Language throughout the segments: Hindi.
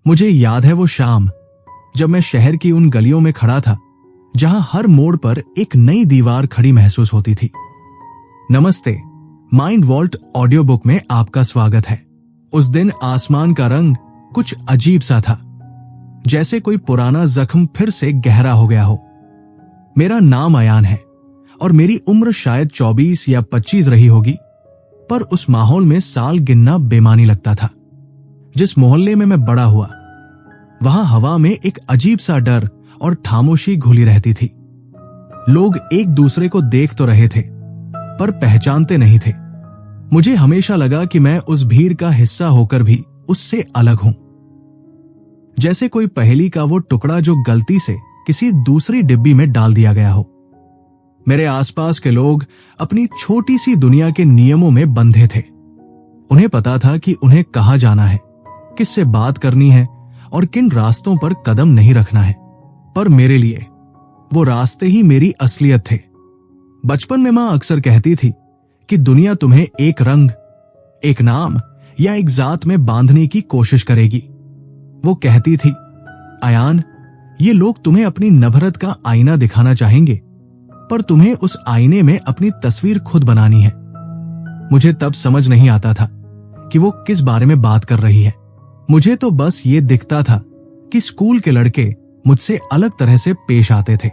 मुझे याद है वो शाम जब मैं शहर की उन गलियों में खड़ा था जहां हर मोड़ पर एक नई दीवार खड़ी महसूस होती थी। नमस्ते, माइंड वॉल्ट ऑडियो बुक में आपका स्वागत है। उस दिन आसमान का रंग कुछ अजीब सा था, जैसे कोई पुराना जख्म फिर से गहरा हो गया हो। मेरा नाम अयान है और मेरी उम्र शायद 24 या 25 रही होगी, पर उस माहौल में साल गिनना बेमानी लगता था। जिस मोहल्ले में मैं बड़ा हुआ, वहां हवा में एक अजीब सा डर और खामोशी घुली रहती थी। लोग एक दूसरे को देख तो रहे थे, पर पहचानते नहीं थे। मुझे हमेशा लगा कि मैं उस भीड़ का हिस्सा होकर भी उससे अलग हूं, जैसे कोई पहेली का वो टुकड़ा जो गलती से किसी दूसरी डिब्बी में डाल दिया गया हो। मेरे आसपास के लोग अपनी छोटी सी दुनिया के नियमों में बंधे थे। उन्हें पता था कि उन्हें कहाँ जाना है, किससे बात करनी है और किन रास्तों पर कदम नहीं रखना है। पर मेरे लिए वो रास्ते ही मेरी असलियत थे। बचपन में मां अक्सर कहती थी कि दुनिया तुम्हें एक रंग, एक नाम या एक जात में बांधने की कोशिश करेगी। वो कहती थी, अयान, ये लोग तुम्हें अपनी नफरत का आईना दिखाना चाहेंगे, पर तुम्हें उस आईने में अपनी तस्वीर खुद बनानी है। मुझे तब समझ नहीं आता था कि वो किस बारे में बात कर रही है। मुझे तो बस ये दिखता था कि स्कूल के लड़के मुझसे अलग तरह से पेश आते थे।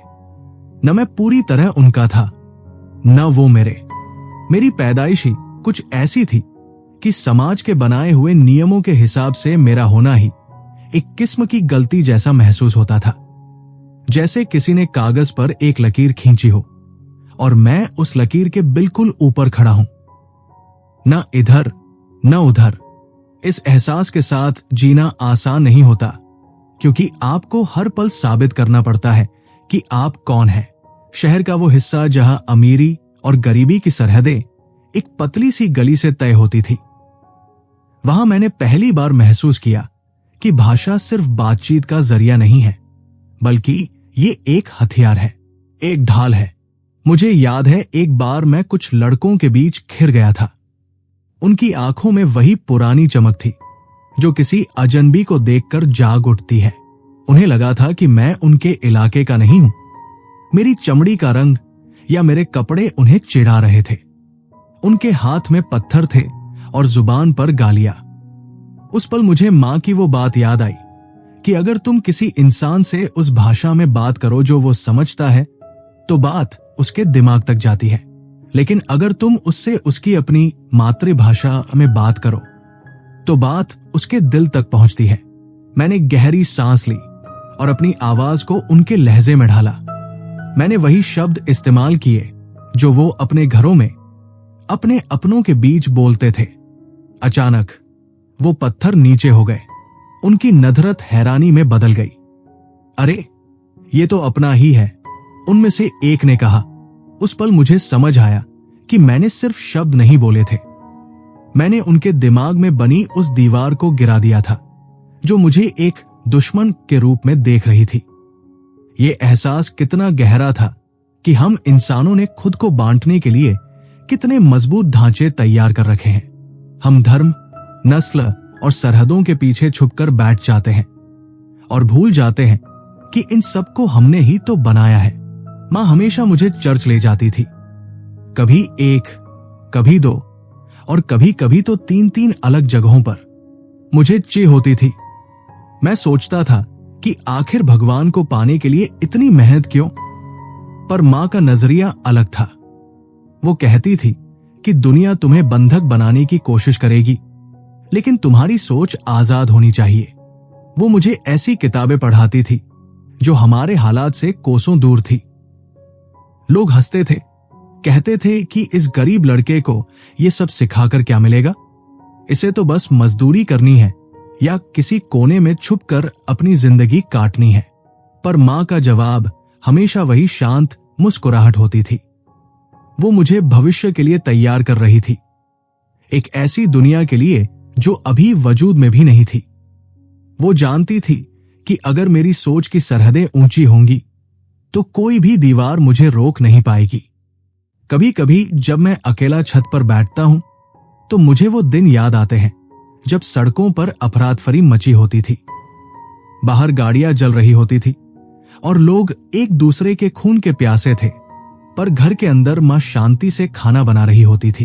न मैं पूरी तरह उनका था, न वो मेरी पैदाइश ही कुछ ऐसी थी कि समाज के बनाए हुए नियमों के हिसाब से मेरा होना ही एक किस्म की गलती जैसा महसूस होता था। जैसे किसी ने कागज पर एक लकीर खींची हो और मैं उस लकीर के बिल्कुल ऊपर खड़ा हूं, न इधर न उधर। इस एहसास के साथ जीना आसान नहीं होता, क्योंकि आपको हर पल साबित करना पड़ता है कि आप कौन हैं। शहर का वो हिस्सा जहां अमीरी और गरीबी की सरहदें एक पतली सी गली से तय होती थी, वहां मैंने पहली बार महसूस किया कि भाषा सिर्फ बातचीत का जरिया नहीं है, बल्कि ये एक हथियार है, एक ढाल है। मुझे याद है एक बार मैं कुछ लड़कों के बीच घिर गया था। उनकी आंखों में वही पुरानी चमक थी जो किसी अजनबी को देखकर जाग उठती है। उन्हें लगा था कि मैं उनके इलाके का नहीं हूं। मेरी चमड़ी का रंग या मेरे कपड़े उन्हें चिढ़ा रहे थे। उनके हाथ में पत्थर थे और जुबान पर गालियां। उस पल मुझे मां की वो बात याद आई कि अगर तुम किसी इंसान से उस भाषा में बात करो जो वो समझता है, तो बात उसके दिमाग तक जाती है, लेकिन अगर तुम उससे उसकी अपनी मातृभाषा में बात करो तो बात उसके दिल तक पहुंचती है। मैंने गहरी सांस ली और अपनी आवाज को उनके लहजे में ढाला। मैंने वही शब्द इस्तेमाल किए जो वो अपने घरों में अपने अपनों के बीच बोलते थे। अचानक वो पत्थर नीचे हो गए। उनकी नधरत हैरानी में बदल गई। अरे, ये तो अपना ही है, उनमें से एक ने कहा। उस पल मुझे समझ आया कि मैंने सिर्फ शब्द नहीं बोले थे, मैंने उनके दिमाग में बनी उस दीवार को गिरा दिया था जो मुझे एक दुश्मन के रूप में देख रही थी। ये एहसास कितना गहरा था कि हम इंसानों ने खुद को बांटने के लिए कितने मजबूत ढांचे तैयार कर रखे हैं। हम धर्म, नस्ल और सरहदों के पीछे छुपकर बैठ जाते हैं और भूल जाते हैं कि इन सबको हमने ही तो बनाया है। मां हमेशा मुझे चर्च ले जाती थी, कभी एक, कभी दो और कभी कभी तो 3-3 अलग जगहों पर। मुझे ची होती थी। मैं सोचता था कि आखिर भगवान को पाने के लिए इतनी मेहनत क्यों? पर मां का नजरिया अलग था। वो कहती थी कि दुनिया तुम्हें बंधक बनाने की कोशिश करेगी, लेकिन तुम्हारी सोच आजाद होनी चाहिए। वो मुझे ऐसी किताबें पढ़ाती थी जो हमारे हालात से कोसों दूर थी। लोग हंसते थे, कहते थे कि इस गरीब लड़के को ये सब सिखाकर क्या मिलेगा, इसे तो बस मजदूरी करनी है या किसी कोने में छुपकर अपनी जिंदगी काटनी है। पर मां का जवाब हमेशा वही शांत मुस्कुराहट होती थी। वो मुझे भविष्य के लिए तैयार कर रही थी, एक ऐसी दुनिया के लिए जो अभी वजूद में भी नहीं थी। वो जानती थी कि अगर मेरी सोच की सरहदें ऊंची होंगी तो कोई भी दीवार मुझे रोक नहीं पाएगी। कभी कभी जब मैं अकेला छत पर बैठता हूं तो मुझे वो दिन याद आते हैं जब सड़कों पर अफरातफरी मची होती थी। बाहर गाड़ियां जल रही होती थी और लोग एक दूसरे के खून के प्यासे थे, पर घर के अंदर मां शांति से खाना बना रही होती थी।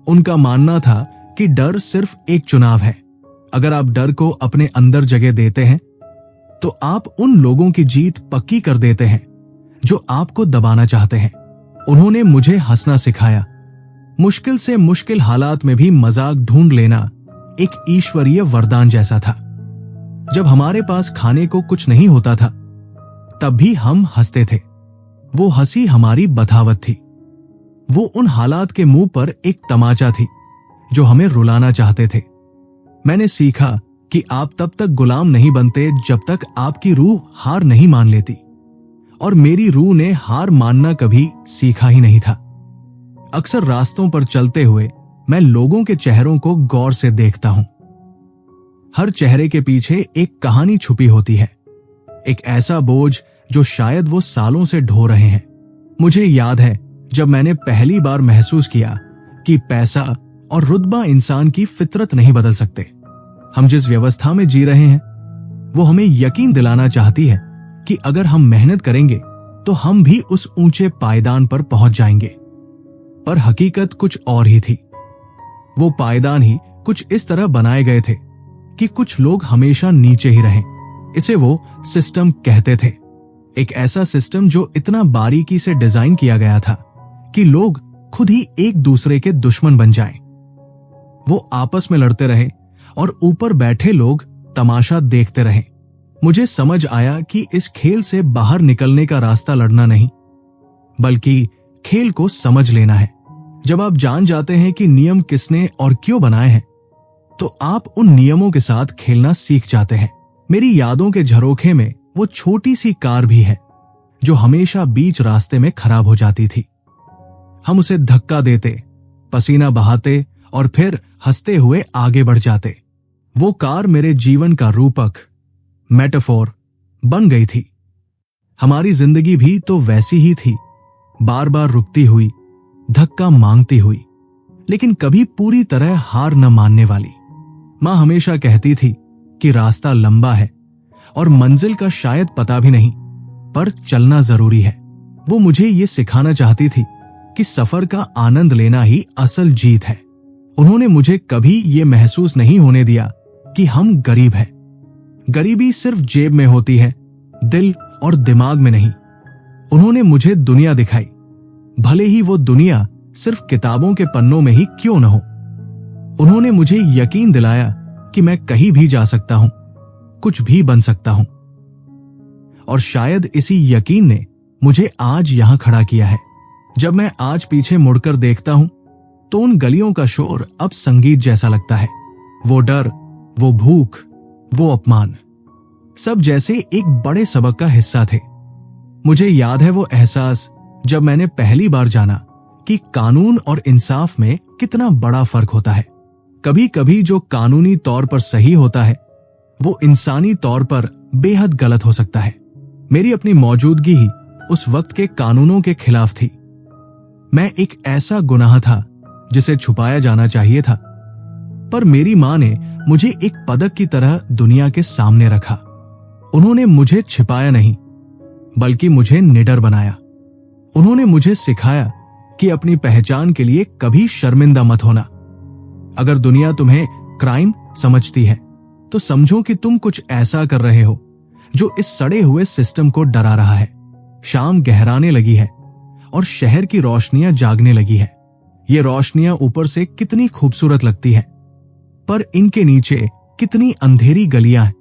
उनका मानना था कि डर सिर्फ एक चुनाव है। अगर आप डर को अपने अंदर जगह देते हैं तो आप उन लोगों की जीत पक्की कर देते हैं जो आपको दबाना चाहते हैं। उन्होंने मुझे हंसना सिखाया। मुश्किल से मुश्किल हालात में भी मजाक ढूंढ लेना एक ईश्वरीय वरदान जैसा था। जब हमारे पास खाने को कुछ नहीं होता था तब भी हम हंसते थे। वो हंसी हमारी बथावत थी। वो उन हालात के मुंह पर एक तमाचा थी जो हमें रुलाना चाहते थे। मैंने सीखा कि आप तब तक गुलाम नहीं बनते जब तक आपकी रूह हार नहीं मान लेती, और मेरी रूह ने हार मानना कभी सीखा ही नहीं था। अक्सर रास्तों पर चलते हुए मैं लोगों के चेहरों को गौर से देखता हूं। हर चेहरे के पीछे एक कहानी छुपी होती है, एक ऐसा बोझ जो शायद वो सालों से ढो रहे हैं। मुझे याद है जब मैंने पहली बार महसूस किया कि पैसा और रुतबा इंसान की फितरत नहीं बदल सकते। हम जिस व्यवस्था में जी रहे हैं वो हमें यकीन दिलाना चाहती है कि अगर हम मेहनत करेंगे तो हम भी उस ऊंचे पायदान पर पहुंच जाएंगे। पर हकीकत कुछ और ही थी। वो पायदान ही कुछ इस तरह बनाए गए थे कि कुछ लोग हमेशा नीचे ही रहें। इसे वो सिस्टम कहते थे। एक ऐसा सिस्टम जो इतना बारीकी से डिजाइन किया गया था कि लोग खुद ही एक दूसरे के दुश्मन बन जाएं। वो आपस में लड़ते रहे और ऊपर बैठे लोग तमाशा देखते रहे। मुझे समझ आया कि इस खेल से बाहर निकलने का रास्ता लड़ना नहीं, बल्कि खेल को समझ लेना है। जब आप जान जाते हैं कि नियम किसने और क्यों बनाए हैं, तो आप उन नियमों के साथ खेलना सीख जाते हैं। मेरी यादों के झरोखे में वो छोटी सी कार भी है जो हमेशा बीच रास्ते में खराब हो जाती थी। हम उसे धक्का देते, पसीना बहाते और फिर हंसते हुए आगे बढ़ जाते। वो कार मेरे जीवन का रूपक, मेटाफोर बन गई थी। हमारी जिंदगी भी तो वैसी ही थी, बार बार रुकती हुई, धक्का मांगती हुई, लेकिन कभी पूरी तरह हार न मानने वाली। मां हमेशा कहती थी कि रास्ता लंबा है और मंजिल का शायद पता भी नहीं, पर चलना जरूरी है। वो मुझे ये सिखाना चाहती थी कि सफर का आनंद लेना ही असल जीत है। उन्होंने मुझे कभी ये महसूस नहीं होने दिया कि हम गरीब हैं। गरीबी सिर्फ जेब में होती है, दिल और दिमाग में नहीं। उन्होंने मुझे दुनिया दिखाई, भले ही वो दुनिया सिर्फ किताबों के पन्नों में ही क्यों न हो। उन्होंने मुझे यकीन दिलाया कि मैं कहीं भी जा सकता हूं, कुछ भी बन सकता हूं। और शायद इसी यकीन ने मुझे आज यहां खड़ा किया है। जब मैं आज पीछे मुड़कर देखता हूं तो उन गलियों का शोर अब संगीत जैसा लगता है। वो डर, वो भूख, वो अपमान, सब जैसे एक बड़े सबक का हिस्सा थे। मुझे याद है वो एहसास जब मैंने पहली बार जाना कि कानून और इंसाफ में कितना बड़ा फर्क होता है। कभी कभी जो कानूनी तौर पर सही होता है वो इंसानी तौर पर बेहद गलत हो सकता है। मेरी अपनी मौजूदगी ही उस वक्त के कानूनों के खिलाफ थी। मैं एक ऐसा गुनाह था जिसे छुपाया जाना चाहिए था, पर मेरी मां ने मुझे एक पदक की तरह दुनिया के सामने रखा। उन्होंने मुझे छिपाया नहीं, बल्कि मुझे निडर बनाया। उन्होंने मुझे सिखाया कि अपनी पहचान के लिए कभी शर्मिंदा मत होना। अगर दुनिया तुम्हें क्राइम समझती है तो समझो कि तुम कुछ ऐसा कर रहे हो जो इस सड़े हुए सिस्टम को डरा रहा है। शाम गहराने लगी है और शहर की रोशनियां जागने लगी है। ये रोशनियां ऊपर से कितनी खूबसूरत लगती हैं, पर इनके नीचे कितनी अंधेरी गलियां हैं,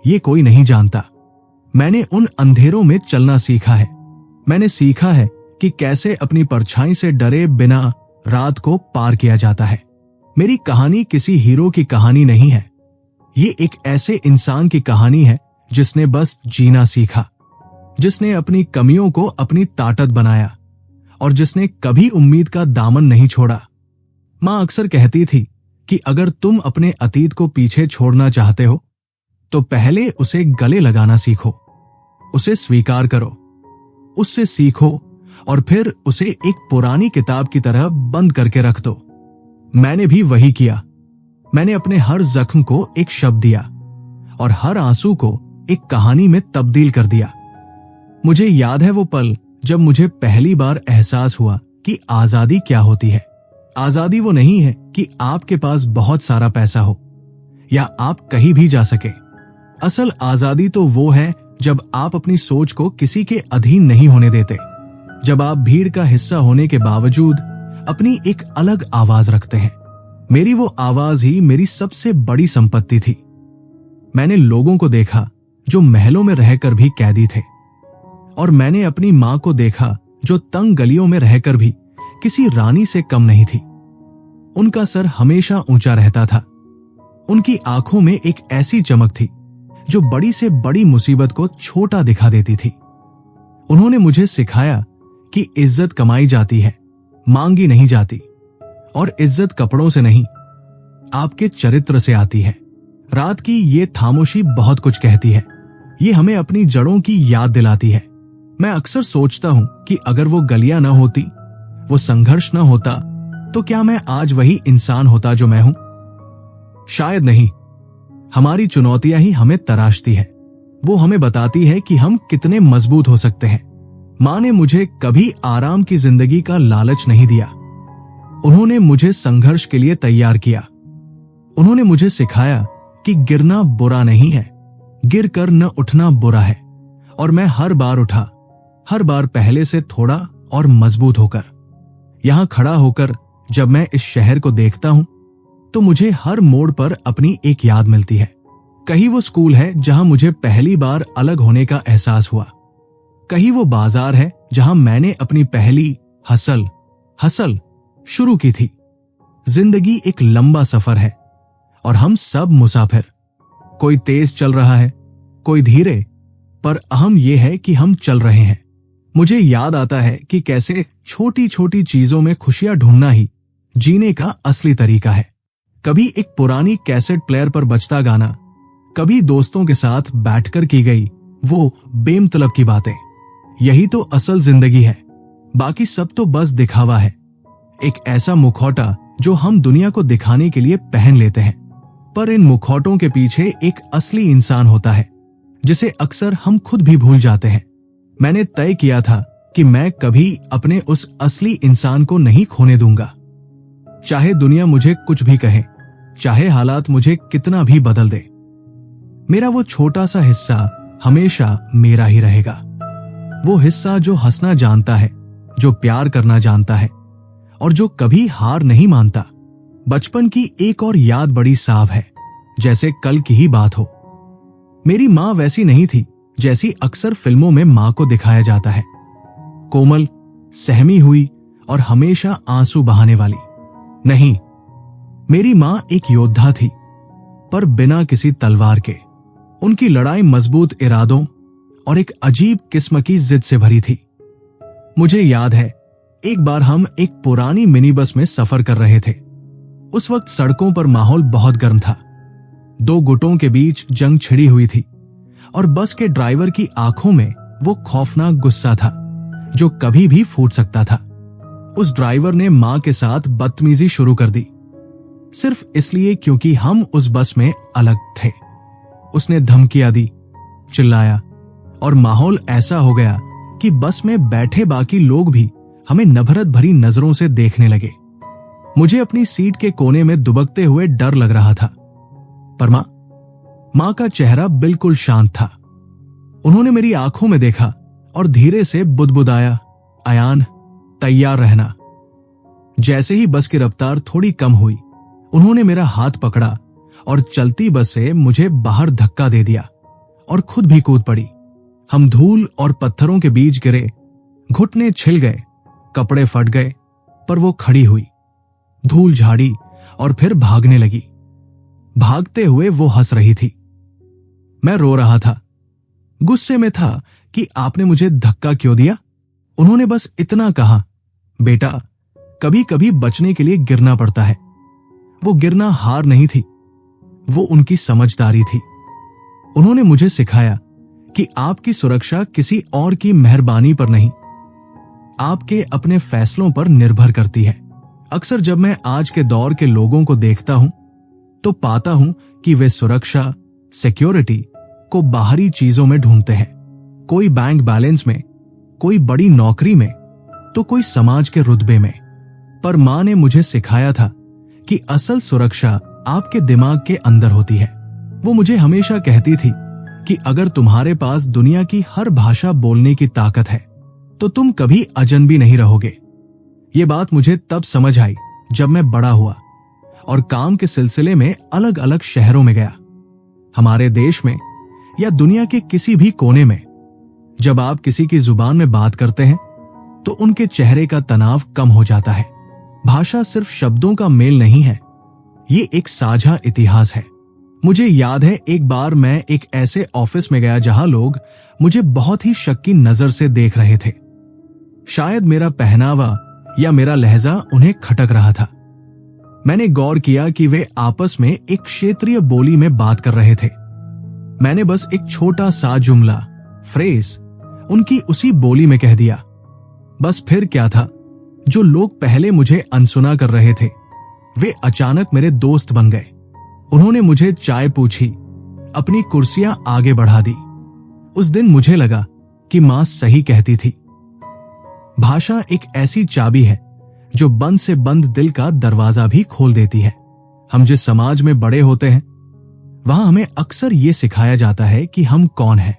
ये कोई नहीं जानता। मैंने उन अंधेरों में चलना सीखा है। मैंने सीखा है कि कैसे अपनी परछाई से डरे बिना रात को पार किया जाता है। मेरी कहानी किसी हीरो की कहानी नहीं है। ये एक ऐसे इंसान की कहानी है जिसने बस जीना सीखा, जिसने अपनी कमियों को अपनी ताकत बनाया और जिसने कभी उम्मीद का दामन नहीं छोड़ा। मां अक्सर कहती थी कि अगर तुम अपने अतीत को पीछे छोड़ना चाहते हो तो पहले उसे गले लगाना सीखो, उसे स्वीकार करो, उससे सीखो और फिर उसे एक पुरानी किताब की तरह बंद करके रख दो। मैंने भी वही किया। मैंने अपने हर जख्म को एक शब्द दिया और हर आंसू को एक कहानी में तब्दील कर दिया। मुझे याद है वो पल जब मुझे पहली बार एहसास हुआ कि आजादी क्या होती है। आजादी वो नहीं है कि आपके पास बहुत सारा पैसा हो या आप कहीं भी जा सके। असल आजादी तो वो है जब आप अपनी सोच को किसी के अधीन नहीं होने देते, जब आप भीड़ का हिस्सा होने के बावजूद अपनी एक अलग आवाज रखते हैं। मेरी वो आवाज ही मेरी सबसे बड़ी संपत्ति थी। मैंने लोगों को देखा जो महलों में रहकर भी कैदी थे, और मैंने अपनी मां को देखा जो तंग गलियों में रहकर भी किसी रानी से कम नहीं थी। उनका सर हमेशा ऊंचा रहता था। उनकी आंखों में एक ऐसी चमक थी जो बड़ी से बड़ी मुसीबत को छोटा दिखा देती थी। उन्होंने मुझे सिखाया कि इज्जत कमाई जाती है, मांगी नहीं जाती, और इज्जत कपड़ों से नहीं, आपके चरित्र से आती है। रात की ये खामोशी बहुत कुछ कहती है। ये हमें अपनी जड़ों की याद दिलाती है। मैं अक्सर सोचता हूं कि अगर वो गलियां न होती, वो संघर्ष न होता, तो क्या मैं आज वही इंसान होता जो मैं हूं? शायद नहीं। हमारी चुनौतियां ही हमें तराशती है। वो हमें बताती है कि हम कितने मजबूत हो सकते हैं। मां ने मुझे कभी आराम की जिंदगी का लालच नहीं दिया। उन्होंने मुझे संघर्ष के लिए तैयार किया। उन्होंने मुझे सिखाया कि गिरना बुरा नहीं है, गिर कर न उठना बुरा है। और मैं हर बार उठा, हर बार पहले से थोड़ा और मजबूत होकर। यहां खड़ा होकर जब मैं इस शहर को देखता हूं, तो मुझे हर मोड़ पर अपनी एक याद मिलती है। कहीं वो स्कूल है जहां मुझे पहली बार अलग होने का एहसास हुआ। कहीं वो बाजार है जहां मैंने अपनी पहली हसल शुरू की थी। जिंदगी एक लंबा सफर है और हम सब मुसाफिर। कोई तेज चल रहा है, कोई धीरे, पर अहम यह है कि हम चल रहे हैं। मुझे याद आता है कि कैसे छोटी छोटी चीजों में खुशियां ढूंढना ही जीने का असली तरीका है। कभी एक पुरानी कैसेट प्लेयर पर बजता गाना, कभी दोस्तों के साथ बैठकर की गई वो बेमतलब की बातें। यही तो असल जिंदगी है। बाकी सब तो बस दिखावा है, एक ऐसा मुखौटा जो हम दुनिया को दिखाने के लिए पहन लेते हैं। पर इन मुखौटों के पीछे एक असली इंसान होता है जिसे अक्सर हम खुद भी भूल जाते हैं। मैंने तय किया था कि मैं कभी अपने उस असली इंसान को नहीं खोने दूंगा। चाहे दुनिया मुझे कुछ भी कहे, चाहे हालात मुझे कितना भी बदल दे, मेरा वो छोटा सा हिस्सा हमेशा मेरा ही रहेगा। वो हिस्सा जो हंसना जानता है, जो प्यार करना जानता है, और जो कभी हार नहीं मानता। बचपन की एक और याद बड़ी साफ है, जैसे कल की ही बात हो। मेरी मां वैसी नहीं थी जैसी अक्सर फिल्मों में मां को दिखाया जाता है। कोमल, सहमी हुई और हमेशा आंसू बहाने वाली नहीं। मेरी मां एक योद्धा थी, पर बिना किसी तलवार के। उनकी लड़ाई मजबूत इरादों और एक अजीब किस्म की जिद से भरी थी। मुझे याद है, एक बार हम एक पुरानी मिनी बस में सफर कर रहे थे। उस वक्त सड़कों पर माहौल बहुत गर्म था। दो गुटों के बीच जंग छिड़ी हुई थी और बस के ड्राइवर की आंखों में वो खौफनाक गुस्सा था जो कभी भी फूट सकता था। उस ड्राइवर ने मां के साथ बदतमीजी शुरू कर दी, सिर्फ इसलिए क्योंकि हम उस बस में अलग थे। उसने धमकियां दी, चिल्लाया, और माहौल ऐसा हो गया कि बस में बैठे बाकी लोग भी हमें नफरत भरी नजरों से देखने लगे। मुझे अपनी सीट के कोने में दुबकते हुए डर लग रहा था, पर मां का चेहरा बिल्कुल शांत था। उन्होंने मेरी आंखों में देखा और धीरे से बुदबुदाया, अयान, तैयार रहना। जैसे ही बस की रफ्तार थोड़ी कम हुई, उन्होंने मेरा हाथ पकड़ा और चलती बस से मुझे बाहर धक्का दे दिया और खुद भी कूद पड़ी। हम धूल और पत्थरों के बीच गिरे, घुटने छिल गए, कपड़े फट गए, पर वो खड़ी हुई, धूल झाड़ी और फिर भागने लगी। भागते हुए वो हंस रही थी। मैं रो रहा था, गुस्से में था कि आपने मुझे धक्का क्यों दिया। उन्होंने बस इतना कहा, बेटा, कभी कभी बचने के लिए गिरना पड़ता है। वो गिरना हार नहीं थी, वो उनकी समझदारी थी। उन्होंने मुझे सिखाया कि आपकी सुरक्षा किसी और की मेहरबानी पर नहीं, आपके अपने फैसलों पर निर्भर करती है। अक्सर जब मैं आज के दौर के लोगों को देखता हूं, तो पाता हूं कि वे सुरक्षा, सिक्योरिटी को बाहरी चीजों में ढूंढते हैं, कोई बैंक बैलेंस में, कोई बड़ी नौकरी में, तो कोई समाज के रुतबे में। पर मां ने मुझे सिखाया था कि असल सुरक्षा आपके दिमाग के अंदर होती है। वो मुझे हमेशा कहती थी कि अगर तुम्हारे पास दुनिया की हर भाषा बोलने की ताकत है तो तुम कभी अजनबी नहीं रहोगे। ये बात मुझे तब समझ आई जब मैं बड़ा हुआ और काम के सिलसिले में अलग अलग शहरों में गया। हमारे देश में या दुनिया के किसी भी कोने में जब आप किसी की जुबान में बात करते हैं तो उनके चेहरे का तनाव कम हो जाता है। भाषा सिर्फ शब्दों का मेल नहीं है, ये एक साझा इतिहास है। मुझे याद है एक बार मैं एक ऐसे ऑफिस में गया जहां लोग मुझे बहुत ही शक की नजर से देख रहे थे। शायद मेरा पहनावा या मेरा लहजा उन्हें खटक रहा था। मैंने गौर किया कि वे आपस में एक क्षेत्रीय बोली में बात कर रहे थे। मैंने बस एक छोटा सा जुमला, फ्रेज उनकी उसी बोली में कह दिया। बस फिर क्या था, जो लोग पहले मुझे अनसुना कर रहे थे वे अचानक मेरे दोस्त बन गए। उन्होंने मुझे चाय पूछी, अपनी कुर्सियां आगे बढ़ा दी। उस दिन मुझे लगा कि मां सही कहती थी। भाषा एक ऐसी चाबी है जो बंद से बंद दिल का दरवाजा भी खोल देती है। हम जिस समाज में बड़े होते हैं वहां हमें अक्सर ये सिखाया जाता है कि हम कौन हैं।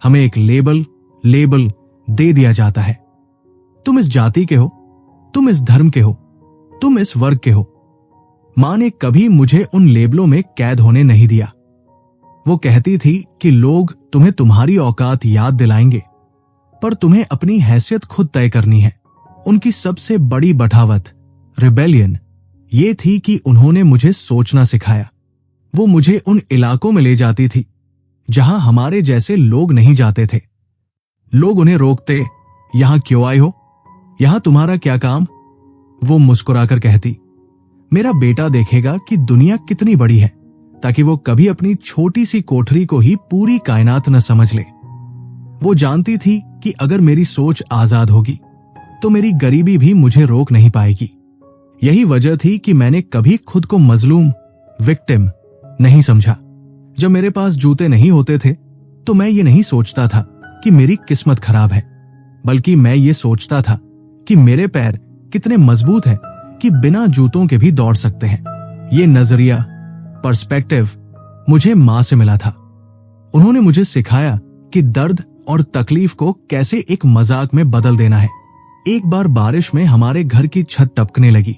हमें एक लेबल दे दिया जाता है। तुम इस जाति के हो, तुम इस धर्म के हो, तुम इस वर्ग के हो। मां ने कभी मुझे उन लेबलों में कैद होने नहीं दिया। वो कहती थी कि लोग तुम्हें तुम्हारी औकात याद दिलाएंगे, पर तुम्हें अपनी हैसियत खुद तय करनी है। उनकी सबसे बड़ी बठावत, रिबेलियन, ये थी कि उन्होंने मुझे सोचना सिखाया। वो मुझे उन इलाकों में ले जाती थी जहां हमारे जैसे लोग नहीं जाते थे। लोग उन्हें रोकते, यहां क्यों आए हो, यहां तुम्हारा क्या काम? वो मुस्कुराकर कहती, मेरा बेटा देखेगा कि दुनिया कितनी बड़ी है, ताकि वो कभी अपनी छोटी सी कोठरी को ही पूरी कायनात न समझ ले। वो जानती थी कि अगर मेरी सोच आजाद होगी तो मेरी गरीबी भी मुझे रोक नहीं पाएगी। यही वजह थी कि मैंने कभी खुद को मजलूम, विक्टिम नहीं समझा। जब मेरे पास जूते नहीं होते थे तो मैं ये नहीं सोचता था कि मेरी किस्मत खराब है, बल्कि मैं ये सोचता था कि मेरे पैर कितने मजबूत हैं कि बिना जूतों के भी दौड़ सकते हैं। ये नजरिया, पर्सपेक्टिव मुझे मां से मिला था। उन्होंने मुझे सिखाया कि दर्द और तकलीफ को कैसे एक मजाक में बदल देना है। एक बार बारिश में हमारे घर की छत टपकने लगी,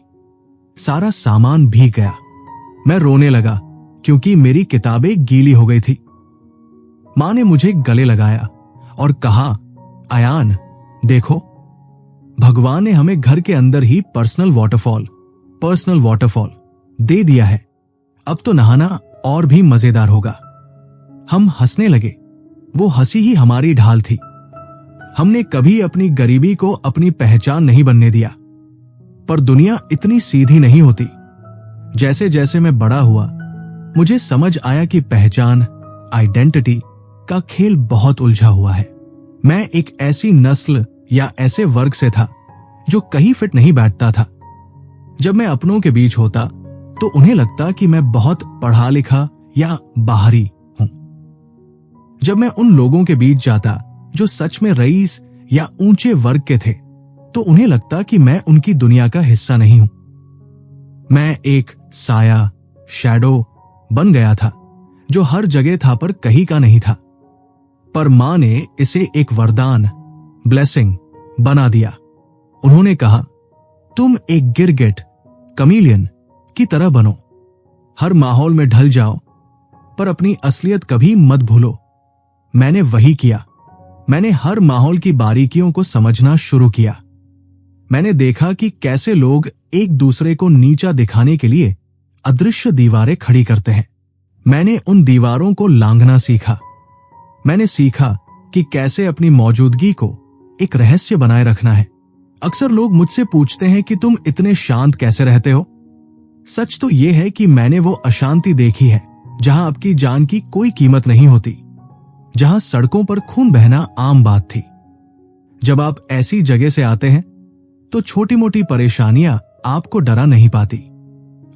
सारा सामान भीग गया। मैं रोने लगा क्योंकि मेरी किताबें गीली हो गई थी। मां ने मुझे गले लगाया और कहा, अयान देखो, भगवान ने हमें घर के अंदर ही पर्सनल वाटरफॉल दे दिया है। अब तो नहाना और भी मजेदार होगा। हम हंसने लगे। वो हंसी ही हमारी ढाल थी। हमने कभी अपनी गरीबी को अपनी पहचान नहीं बनने दिया। पर दुनिया इतनी सीधी नहीं होती। जैसे जैसे मैं बड़ा हुआ मुझे समझ आया कि पहचान, आइडेंटिटी का खेल बहुत उलझा हुआ है। मैं एक ऐसी नस्ल या ऐसे वर्ग से था जो कहीं फिट नहीं बैठता था। जब मैं अपनों के बीच होता तो उन्हें लगता कि मैं बहुत पढ़ा लिखा या बाहरी हूं। जब मैं उन लोगों के बीच जाता जो सच में रईस या ऊंचे वर्ग के थे तो उन्हें लगता कि मैं उनकी दुनिया का हिस्सा नहीं हूं। मैं एक साया, शैडो बन गया था जो हर जगह था पर कहीं का नहीं था। पर मां ने इसे एक वरदान, ब्लेसिंग बना दिया। उन्होंने कहा, तुम एक गिरगिट, कमीलियन की तरह बनो। हर माहौल में ढल जाओ पर अपनी असलियत कभी मत भूलो। मैंने वही किया। मैंने हर माहौल की बारीकियों को समझना शुरू किया। मैंने देखा कि कैसे लोग एक दूसरे को नीचा दिखाने के लिए अदृश्य दीवारें खड़ी करते हैं। मैंने उन दीवारों को लांघना सीखा। मैंने सीखा कि कैसे अपनी मौजूदगी को एक रहस्य बनाए रखना है। अक्सर लोग मुझसे पूछते हैं कि तुम इतने शांत कैसे रहते हो। सच तो यह है कि मैंने वो अशांति देखी है जहां आपकी जान की कोई कीमत नहीं होती, जहां सड़कों पर खून बहना आम बात थी। जब आप ऐसी जगह से आते हैं तो छोटी मोटी परेशानियां आपको डरा नहीं पाती।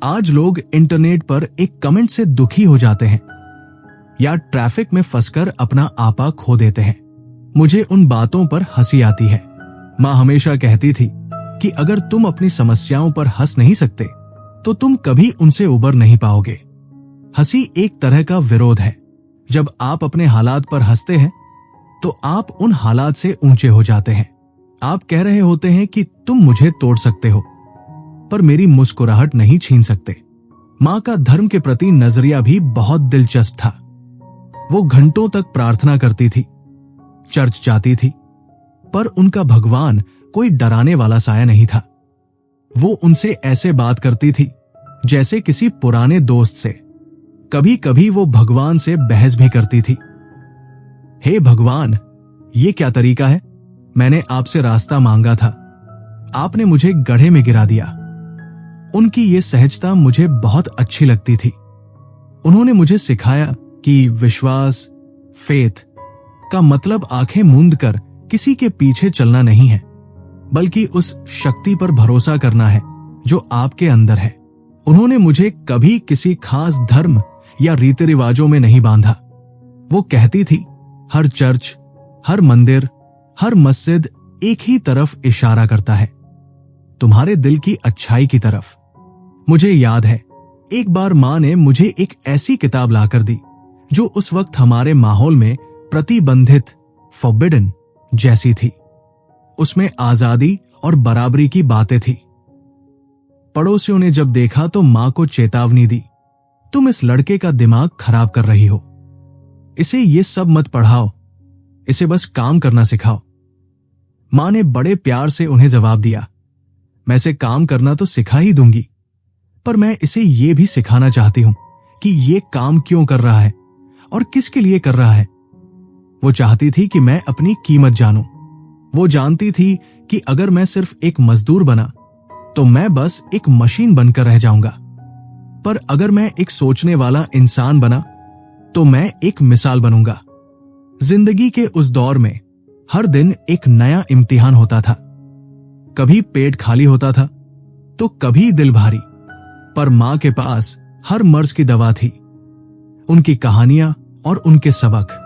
आज लोग इंटरनेट पर एक कमेंट से दुखी हो जाते हैं, या ट्रैफिक में फंसकर अपना आपा खो देते हैं। मुझे उन बातों पर हंसी आती है। माँ हमेशा कहती थी कि अगर तुम अपनी समस्याओं पर हंस नहीं सकते तो तुम कभी उनसे उबर नहीं पाओगे। हंसी एक तरह का विरोध है। जब आप अपने हालात पर हंसते हैं तो आप उन हालात से ऊंचे हो जाते हैं। आप कह रहे होते हैं कि तुम मुझे तोड़ सकते हो पर मेरी मुस्कुराहट नहीं छीन सकते। माँ का धर्म के प्रति नजरिया भी बहुत दिलचस्प था। वो घंटों तक प्रार्थना करती थी, चर्च जाती थी, पर उनका भगवान कोई डराने वाला साया नहीं था। वो उनसे ऐसे बात करती थी जैसे किसी पुराने दोस्त से। कभी कभी वो भगवान से बहस भी करती थी। हे भगवान, ये क्या तरीका है? मैंने आपसे रास्ता मांगा था, आपने मुझे गड्ढे में गिरा दिया। उनकी ये सहजता मुझे बहुत अच्छी लगती थी। उन्होंने मुझे सिखाया कि विश्वास, फेथ का मतलब आंखें मूंद कर किसी के पीछे चलना नहीं है, बल्कि उस शक्ति पर भरोसा करना है जो आपके अंदर है। उन्होंने मुझे कभी किसी खास धर्म या रीति रिवाजों में नहीं बांधा। वो कहती थी, हर चर्च, हर मंदिर, हर मस्जिद एक ही तरफ इशारा करता है, तुम्हारे दिल की अच्छाई की तरफ। मुझे याद है एक बार माँ ने मुझे एक ऐसी किताब लाकर दी जो उस वक्त हमारे माहौल में प्रतिबंधित, फॉरबिडन जैसी थी। उसमें आजादी और बराबरी की बातें थी। पड़ोसियों ने जब देखा तो मां को चेतावनी दी, तुम इस लड़के का दिमाग खराब कर रही हो, इसे ये सब मत पढ़ाओ, इसे बस काम करना सिखाओ। मां ने बड़े प्यार से उन्हें जवाब दिया, मैं इसे काम करना तो सिखा ही दूंगी, पर मैं इसे ये भी सिखाना चाहती हूं कि ये काम क्यों कर रहा है और किसके लिए कर रहा है। वो चाहती थी कि मैं अपनी कीमत जानूं। वो जानती थी कि अगर मैं सिर्फ एक मजदूर बना तो मैं बस एक मशीन बनकर रह जाऊंगा, पर अगर मैं एक सोचने वाला इंसान बना तो मैं एक मिसाल बनूंगा। जिंदगी के उस दौर में हर दिन एक नया इम्तिहान होता था। कभी पेट खाली होता था तो कभी दिल भारी, पर मां के पास हर मर्ज की दवा थी। उनकी कहानियां और उनके सबक।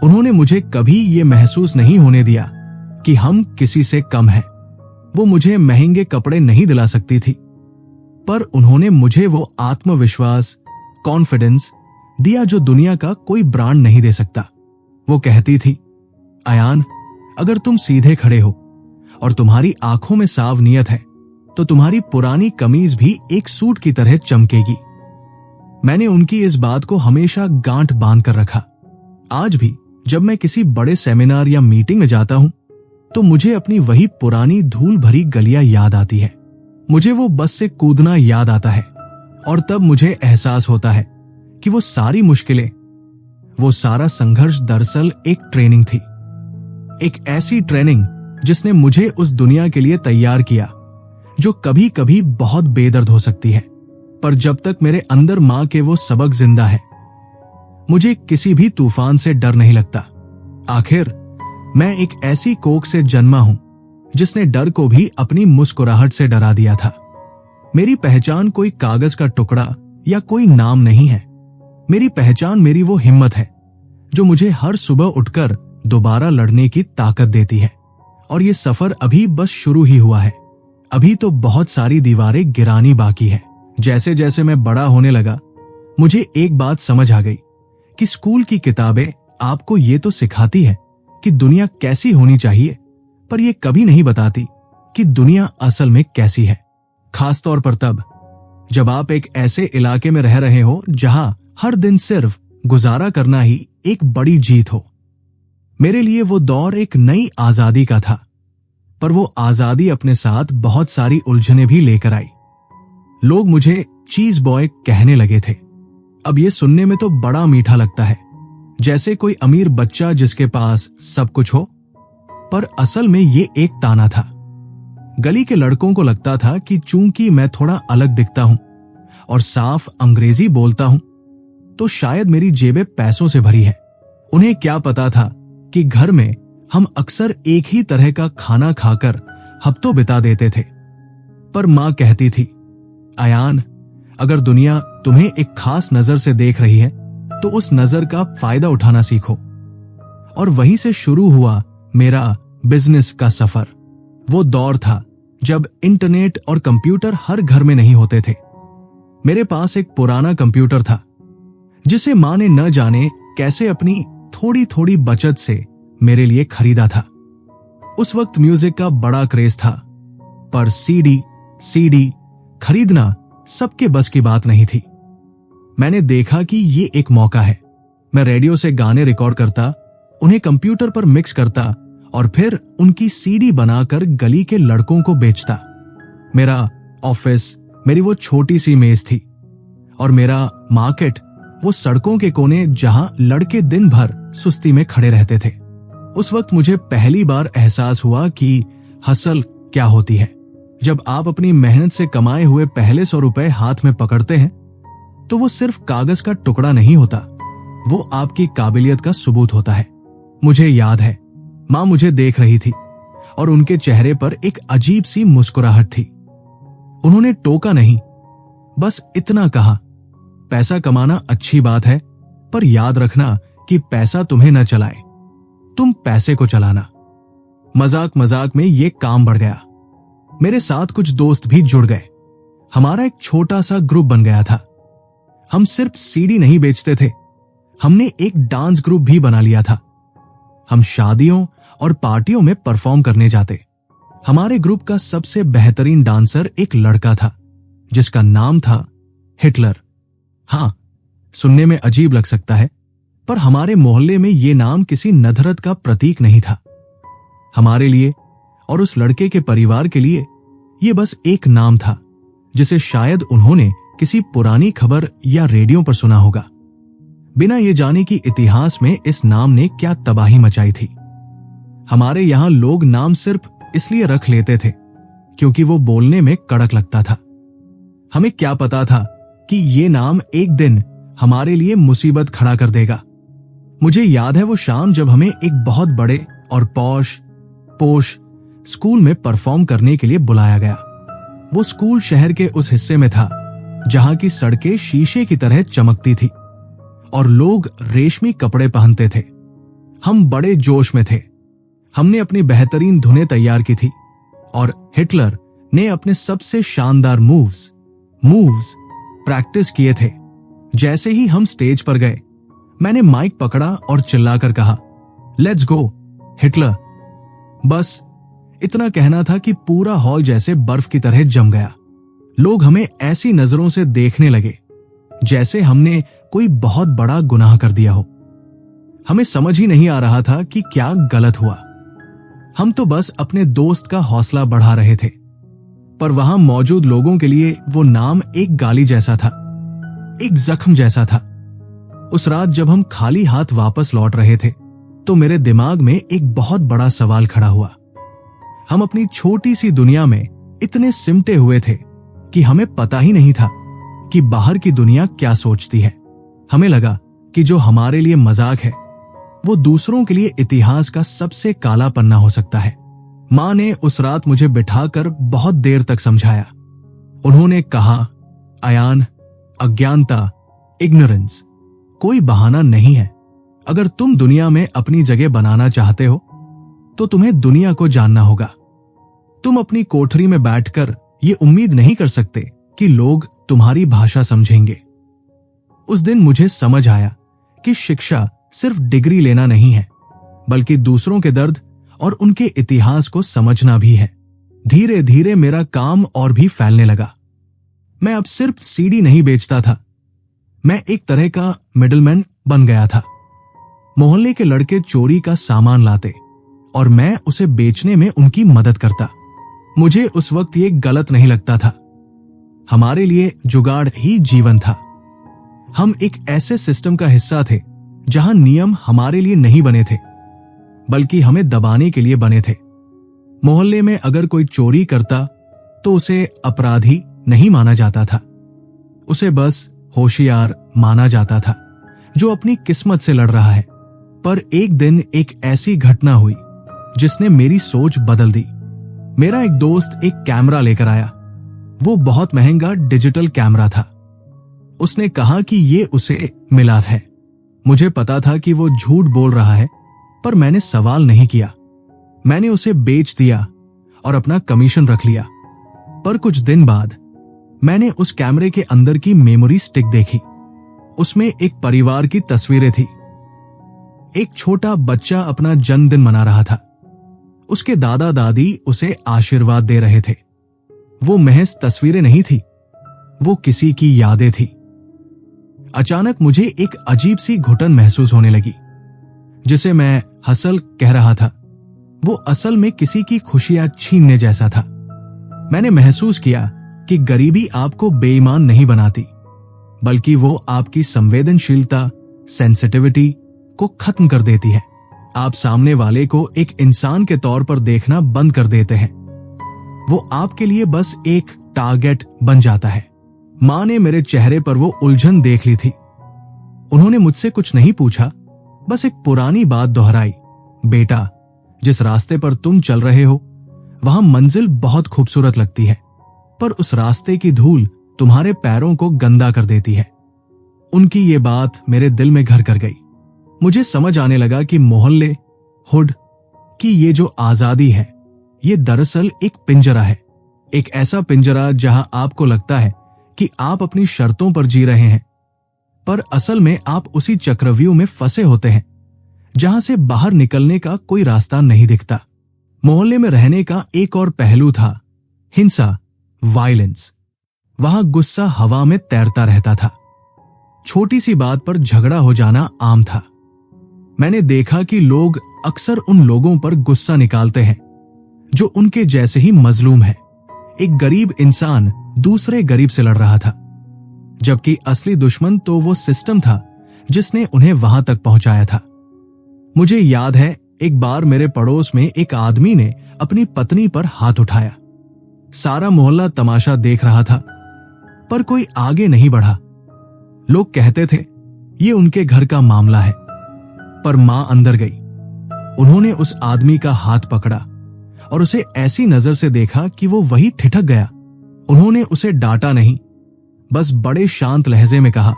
उन्होंने मुझे कभी ये महसूस नहीं होने दिया कि हम किसी से कम हैं। वो मुझे महंगे कपड़े नहीं दिला सकती थी, पर उन्होंने मुझे वो आत्मविश्वास, कॉन्फिडेंस दिया जो दुनिया का कोई ब्रांड नहीं दे सकता। वो कहती थी, अयान, अगर तुम सीधे खड़े हो और तुम्हारी आंखों में साफ नियत है तो तुम्हारी पुरानी कमीज भी एक सूट की तरह चमकेगी। मैंने उनकी इस बात को हमेशा गांठ बांध कर रखा। आज भी जब मैं किसी बड़े सेमिनार या मीटिंग में जाता हूं तो मुझे अपनी वही पुरानी धूल भरी गलियां याद आती है। मुझे वो बस से कूदना याद आता है और तब मुझे एहसास होता है कि वो सारी मुश्किलें, वो सारा संघर्ष दरअसल एक ट्रेनिंग थी। एक ऐसी ट्रेनिंग जिसने मुझे उस दुनिया के लिए तैयार किया जो कभी कभी बहुत बेदर्द हो सकती है, पर जब तक मेरे अंदर मां के वो सबक जिंदा है, मुझे किसी भी तूफान से डर नहीं लगता। आखिर मैं एक ऐसी कोख से जन्मा हूं जिसने डर को भी अपनी मुस्कुराहट से डरा दिया था। मेरी पहचान कोई कागज का टुकड़ा या कोई नाम नहीं है। मेरी पहचान मेरी वो हिम्मत है जो मुझे हर सुबह उठकर दोबारा लड़ने की ताकत देती है। और ये सफर अभी बस शुरू ही हुआ है। अभी तो बहुत सारी दीवारें गिरानी बाकी है। जैसे जैसे मैं बड़ा होने लगा, मुझे एक बात समझ आ गई कि स्कूल की किताबें आपको ये तो सिखाती है कि दुनिया कैसी होनी चाहिए, पर यह कभी नहीं बताती कि दुनिया असल में कैसी है। खासतौर पर तब जब आप एक ऐसे इलाके में रह रहे हो जहां हर दिन सिर्फ गुजारा करना ही एक बड़ी जीत हो। मेरे लिए वो दौर एक नई आजादी का था, पर वो आजादी अपने साथ बहुत सारी उलझनें भी लेकर आई। लोग मुझे चीज बॉय कहने लगे थे। अब ये सुनने में तो बड़ा मीठा लगता है, जैसे कोई अमीर बच्चा जिसके पास सब कुछ हो, पर असल में ये एक ताना था। गली के लड़कों को लगता था कि चूंकि मैं थोड़ा अलग दिखता हूं और साफ अंग्रेजी बोलता हूं, तो शायद मेरी जेबें पैसों से भरी है। उन्हें क्या पता था कि घर में हम अक्सर एक ही तरह का खाना खाकर हफ्तों बिता देते थे। पर मां कहती थी, अयान, अगर दुनिया तुम्हें एक खास नजर से देख रही है तो उस नजर का फायदा उठाना सीखो। और वहीं से शुरू हुआ मेरा बिजनेस का सफर। वो दौर था जब इंटरनेट और कंप्यूटर हर घर में नहीं होते थे। मेरे पास एक पुराना कंप्यूटर था जिसे मां ने न जाने कैसे अपनी थोड़ी थोड़ी बचत से मेरे लिए खरीदा था। उस वक्त म्यूजिक का बड़ा क्रेज था, पर सीडी खरीदना सबके बस की बात नहीं थी। मैंने देखा कि ये एक मौका है। मैं रेडियो से गाने रिकॉर्ड करता, उन्हें कंप्यूटर पर मिक्स करता और फिर उनकी सीडी बनाकर गली के लड़कों को बेचता। मेरा ऑफिस मेरी वो छोटी सी मेज थी और मेरा मार्केट वो सड़कों के कोने जहां लड़के दिन भर सुस्ती में खड़े रहते थे। उस वक्त मुझे पहली बार एहसास हुआ कि हसल क्या होती है। जब आप अपनी मेहनत से कमाए हुए पहले 100 रुपए हाथ में पकड़ते हैं तो वो सिर्फ कागज का टुकड़ा नहीं होता, वो आपकी काबिलियत का सबूत होता है। मुझे याद है मां मुझे देख रही थी और उनके चेहरे पर एक अजीब सी मुस्कुराहट थी। उन्होंने टोका नहीं, बस इतना कहा, पैसा कमाना अच्छी बात है, पर याद रखना कि पैसा तुम्हें न चलाए, तुम पैसे को चलाना। मजाक मजाक में ये काम बढ़ गया। मेरे साथ कुछ दोस्त भी जुड़ गए। हमारा एक छोटा सा ग्रुप बन गया था। हम सिर्फ सीडी नहीं बेचते थे, हमने एक डांस ग्रुप भी बना लिया था। हम शादियों और पार्टियों में परफॉर्म करने जाते। हमारे ग्रुप का सबसे बेहतरीन डांसर एक लड़का था जिसका नाम था हिटलर। हां, सुनने में अजीब लग सकता है, पर हमारे मोहल्ले में यह नाम किसी नधरत का प्रतीक नहीं था। हमारे लिए और उस लड़के के परिवार के लिए यह बस एक नाम था जिसे शायद उन्होंने किसी पुरानी खबर या रेडियो पर सुना होगा, बिना ये जाने कि इतिहास में इस नाम ने क्या तबाही मचाई थी। हमारे यहां लोग नाम सिर्फ इसलिए रख लेते थे क्योंकि वो बोलने में कड़क लगता था। हमें क्या पता था कि ये नाम एक दिन हमारे लिए मुसीबत खड़ा कर देगा। मुझे याद है वो शाम जब हमें एक बहुत बड़े और पोश स्कूल में परफॉर्म करने के लिए बुलाया गया। वो स्कूल शहर के उस हिस्से में था जहां की सड़कें शीशे की तरह चमकती थी और लोग रेशमी कपड़े पहनते थे। हम बड़े जोश में थे। हमने अपनी बेहतरीन धुनें तैयार की थी और हिटलर ने अपने सबसे शानदार मूव्स प्रैक्टिस किए थे। जैसे ही हम स्टेज पर गए, मैंने माइक पकड़ा और चिल्लाकर कहा, लेट्स गो हिटलर। बस इतना कहना था कि पूरा हॉल जैसे बर्फ की तरह जम गया। लोग हमें ऐसी नजरों से देखने लगे जैसे हमने कोई बहुत बड़ा गुनाह कर दिया हो। हमें समझ ही नहीं आ रहा था कि क्या गलत हुआ। हम तो बस अपने दोस्त का हौसला बढ़ा रहे थे, पर वहां मौजूद लोगों के लिए वो नाम एक गाली जैसा था, एक जख्म जैसा था। उस रात जब हम खाली हाथ वापस लौट रहे थे तो मेरे दिमाग में एक बहुत बड़ा सवाल खड़ा हुआ। हम अपनी छोटी सी दुनिया में इतने सिमटे हुए थे कि हमें पता ही नहीं था कि बाहर की दुनिया क्या सोचती है। हमें लगा कि जो हमारे लिए मजाक है वो दूसरों के लिए इतिहास का सबसे काला पन्ना हो सकता है। मां ने उस रात मुझे बिठाकर बहुत देर तक समझाया। उन्होंने कहा, अयान, अज्ञानता, इग्नोरेंस कोई बहाना नहीं है। अगर तुम दुनिया में अपनी जगह बनाना चाहते हो तो तुम्हें दुनिया को जानना होगा। तुम अपनी कोठरी में बैठकर ये उम्मीद नहीं कर सकते कि लोग तुम्हारी भाषा समझेंगे। उस दिन मुझे समझ आया कि शिक्षा सिर्फ डिग्री लेना नहीं है, बल्कि दूसरों के दर्द और उनके इतिहास को समझना भी है। धीरे धीरे मेरा काम और भी फैलने लगा। मैं अब सिर्फ सीडी नहीं बेचता था, मैं एक तरह का मिडलमैन बन गया था। मोहल्ले के लड़के चोरी का सामान लाते और मैं उसे बेचने में उनकी मदद करता। मुझे उस वक्त ये गलत नहीं लगता था। हमारे लिए जुगाड़ ही जीवन था। हम एक ऐसे सिस्टम का हिस्सा थे जहां नियम हमारे लिए नहीं बने थे, बल्कि हमें दबाने के लिए बने थे। मोहल्ले में अगर कोई चोरी करता तो उसे अपराधी नहीं माना जाता था, उसे बस होशियार माना जाता था जो अपनी किस्मत से लड़ रहा है। पर एक दिन एक ऐसी घटना हुई जिसने मेरी सोच बदल दी। मेरा एक दोस्त एक कैमरा लेकर आया। वो बहुत महंगा डिजिटल कैमरा था। उसने कहा कि ये उसे मिला है। मुझे पता था कि वो झूठ बोल रहा है, पर मैंने सवाल नहीं किया। मैंने उसे बेच दिया और अपना कमीशन रख लिया। पर कुछ दिन बाद मैंने उस कैमरे के अंदर की मेमोरी स्टिक देखी। उसमें एक परिवार की तस्वीरें थी। एक छोटा बच्चा अपना जन्मदिन मना रहा था। उसके दादा दादी उसे आशीर्वाद दे रहे थे। वो महज तस्वीरें नहीं थी, वो किसी की यादें थी। अचानक मुझे एक अजीब सी घुटन महसूस होने लगी, जिसे मैं हसल कह रहा था। वो असल में किसी की खुशियां छीनने जैसा था। मैंने महसूस किया कि गरीबी आपको बेईमान नहीं बनाती, बल्कि वो आपकी संवेदनशीलता, सेंसिटिविटी को खत्म कर देती है। आप सामने वाले को एक इंसान के तौर पर देखना बंद कर देते हैं। वो आपके लिए बस एक टारगेट बन जाता है। मां ने मेरे चेहरे पर वो उलझन देख ली थी। उन्होंने मुझसे कुछ नहीं पूछा, बस एक पुरानी बात दोहराई। बेटा, जिस रास्ते पर तुम चल रहे हो वहां मंजिल बहुत खूबसूरत लगती है, पर उस रास्ते की धूल तुम्हारे पैरों को गंदा कर देती है। उनकी ये बात मेरे दिल में घर कर गई। मुझे समझ आने लगा कि मोहल्ले, हुड की ये जो आजादी है, ये दरअसल एक पिंजरा है। एक ऐसा पिंजरा जहां आपको लगता है कि आप अपनी शर्तों पर जी रहे हैं, पर असल में आप उसी चक्रव्यूह में फंसे होते हैं जहां से बाहर निकलने का कोई रास्ता नहीं दिखता। मोहल्ले में रहने का एक और पहलू था हिंसा, वायलेंस। वहां गुस्सा हवा में तैरता रहता था। छोटी सी बात पर झगड़ा हो जाना आम था। मैंने देखा कि लोग अक्सर उन लोगों पर गुस्सा निकालते हैं जो उनके जैसे ही मजलूम है। एक गरीब इंसान दूसरे गरीब से लड़ रहा था, जबकि असली दुश्मन तो वो सिस्टम था जिसने उन्हें वहां तक पहुंचाया था। मुझे याद है, एक बार मेरे पड़ोस में एक आदमी ने अपनी पत्नी पर हाथ उठाया। सारा मोहल्ला तमाशा देख रहा था, पर कोई आगे नहीं बढ़ा। लोग कहते थे ये उनके घर का मामला है, पर मां अंदर गई। उन्होंने उस आदमी का हाथ पकड़ा और उसे ऐसी नजर से देखा कि वो वही ठिठक गया। उन्होंने उसे डांटा नहीं, बस बड़े शांत लहजे में कहा,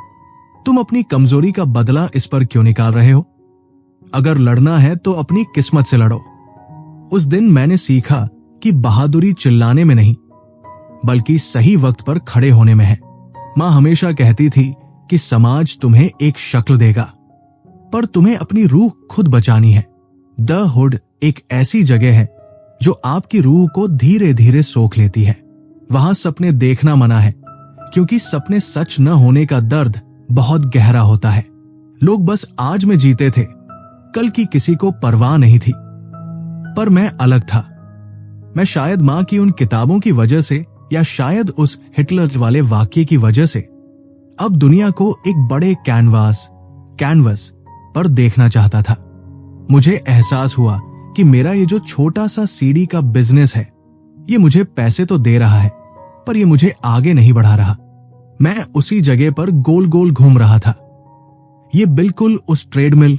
तुम अपनी कमजोरी का बदला इस पर क्यों निकाल रहे हो? अगर लड़ना है तो अपनी किस्मत से लड़ो। उस दिन मैंने सीखा कि बहादुरी चिल्लाने में नहीं, बल्कि सही वक्त पर खड़े होने में है। मां हमेशा कहती थी कि समाज तुम्हें एक शक्ल देगा, पर तुम्हें अपनी रूह खुद बचानी है। द हुड एक ऐसी जगह है जो आपकी रूह को धीरे धीरे सोख लेती है। वहां सपने देखना मना है, क्योंकि सपने सच न होने का दर्द बहुत गहरा होता है। लोग बस आज में जीते थे, कल की किसी को परवाह नहीं थी। पर मैं अलग था। मैं शायद मां की उन किताबों की वजह से, या शायद उस हिटलर वाले वाक्य की वजह से, अब दुनिया को एक बड़े कैनवस पर देखना चाहता था। मुझे एहसास हुआ कि मेरा ये जो छोटा सा सीडी का बिजनेस है, ये मुझे पैसे तो दे रहा है, पर ये मुझे आगे नहीं बढ़ा रहा। मैं उसी जगह पर गोल गोल घूम रहा था। ये बिल्कुल उस ट्रेडमिल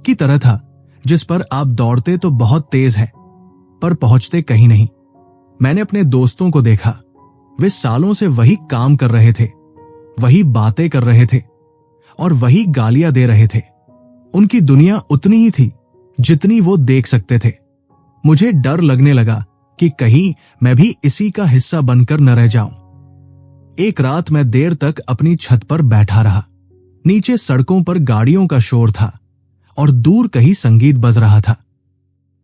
की तरह था जिस पर आप दौड़ते तो बहुत तेज है, पर पहुंचते कहीं नहीं। मैंने अपने दोस्तों को देखा। वे सालों से वही काम कर रहे थे, वही बातें कर रहे थे और वही गालियां दे रहे थे। उनकी दुनिया उतनी ही थी जितनी वो देख सकते थे। मुझे डर लगने लगा कि कहीं मैं भी इसी का हिस्सा बनकर न रह जाऊं। एक रात मैं देर तक अपनी छत पर बैठा रहा। नीचे सड़कों पर गाड़ियों का शोर था और दूर कहीं संगीत बज रहा था।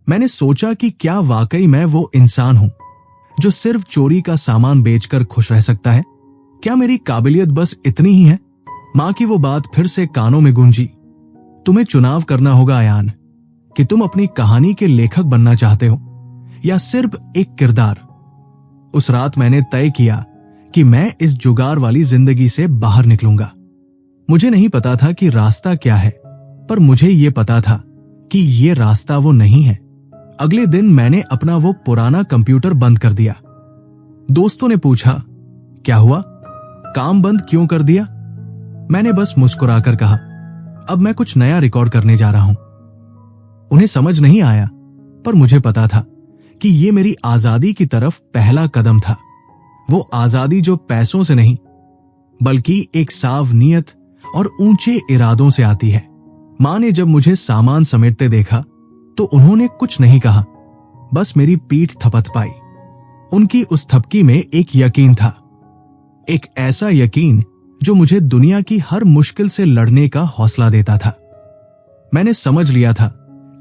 मैंने सोचा कि क्या वाकई मैं वो इंसान हूं जो सिर्फ चोरी का सामान बेचकर खुश रह सकता है? क्या मेरी काबिलियत बस इतनी ही है? मां की वो बात फिर से कानों में गूंजी, तुम्हें चुनाव करना होगा अयान, कि तुम अपनी कहानी के लेखक बनना चाहते हो या सिर्फ एक किरदार। उस रात मैंने तय किया कि मैं इस जुगार वाली जिंदगी से बाहर निकलूंगा। मुझे नहीं पता था कि रास्ता क्या है, पर मुझे ये पता था कि ये रास्ता वो नहीं है। अगले दिन मैंने अपना वो पुराना कंप्यूटर बंद कर दिया। दोस्तों ने पूछा, क्या हुआ, काम बंद क्यों कर दिया? मैंने बस मुस्कुराकर कहा, अब मैं कुछ नया रिकॉर्ड करने जा रहा हूं। उन्हें समझ नहीं आया, पर मुझे पता था कि ये मेरी आजादी की तरफ पहला कदम था। वो आजादी जो पैसों से नहीं, बल्कि एक साफ नीयत और ऊंचे इरादों से आती है। माँ ने जब मुझे सामान समेटते देखा तो उन्होंने कुछ नहीं कहा, बस मेरी पीठ थपथपाई। उनकी उस थपकी में एक यकीन था, एक ऐसा यकीन जो मुझे दुनिया की हर मुश्किल से लड़ने का हौसला देता था। मैंने समझ लिया था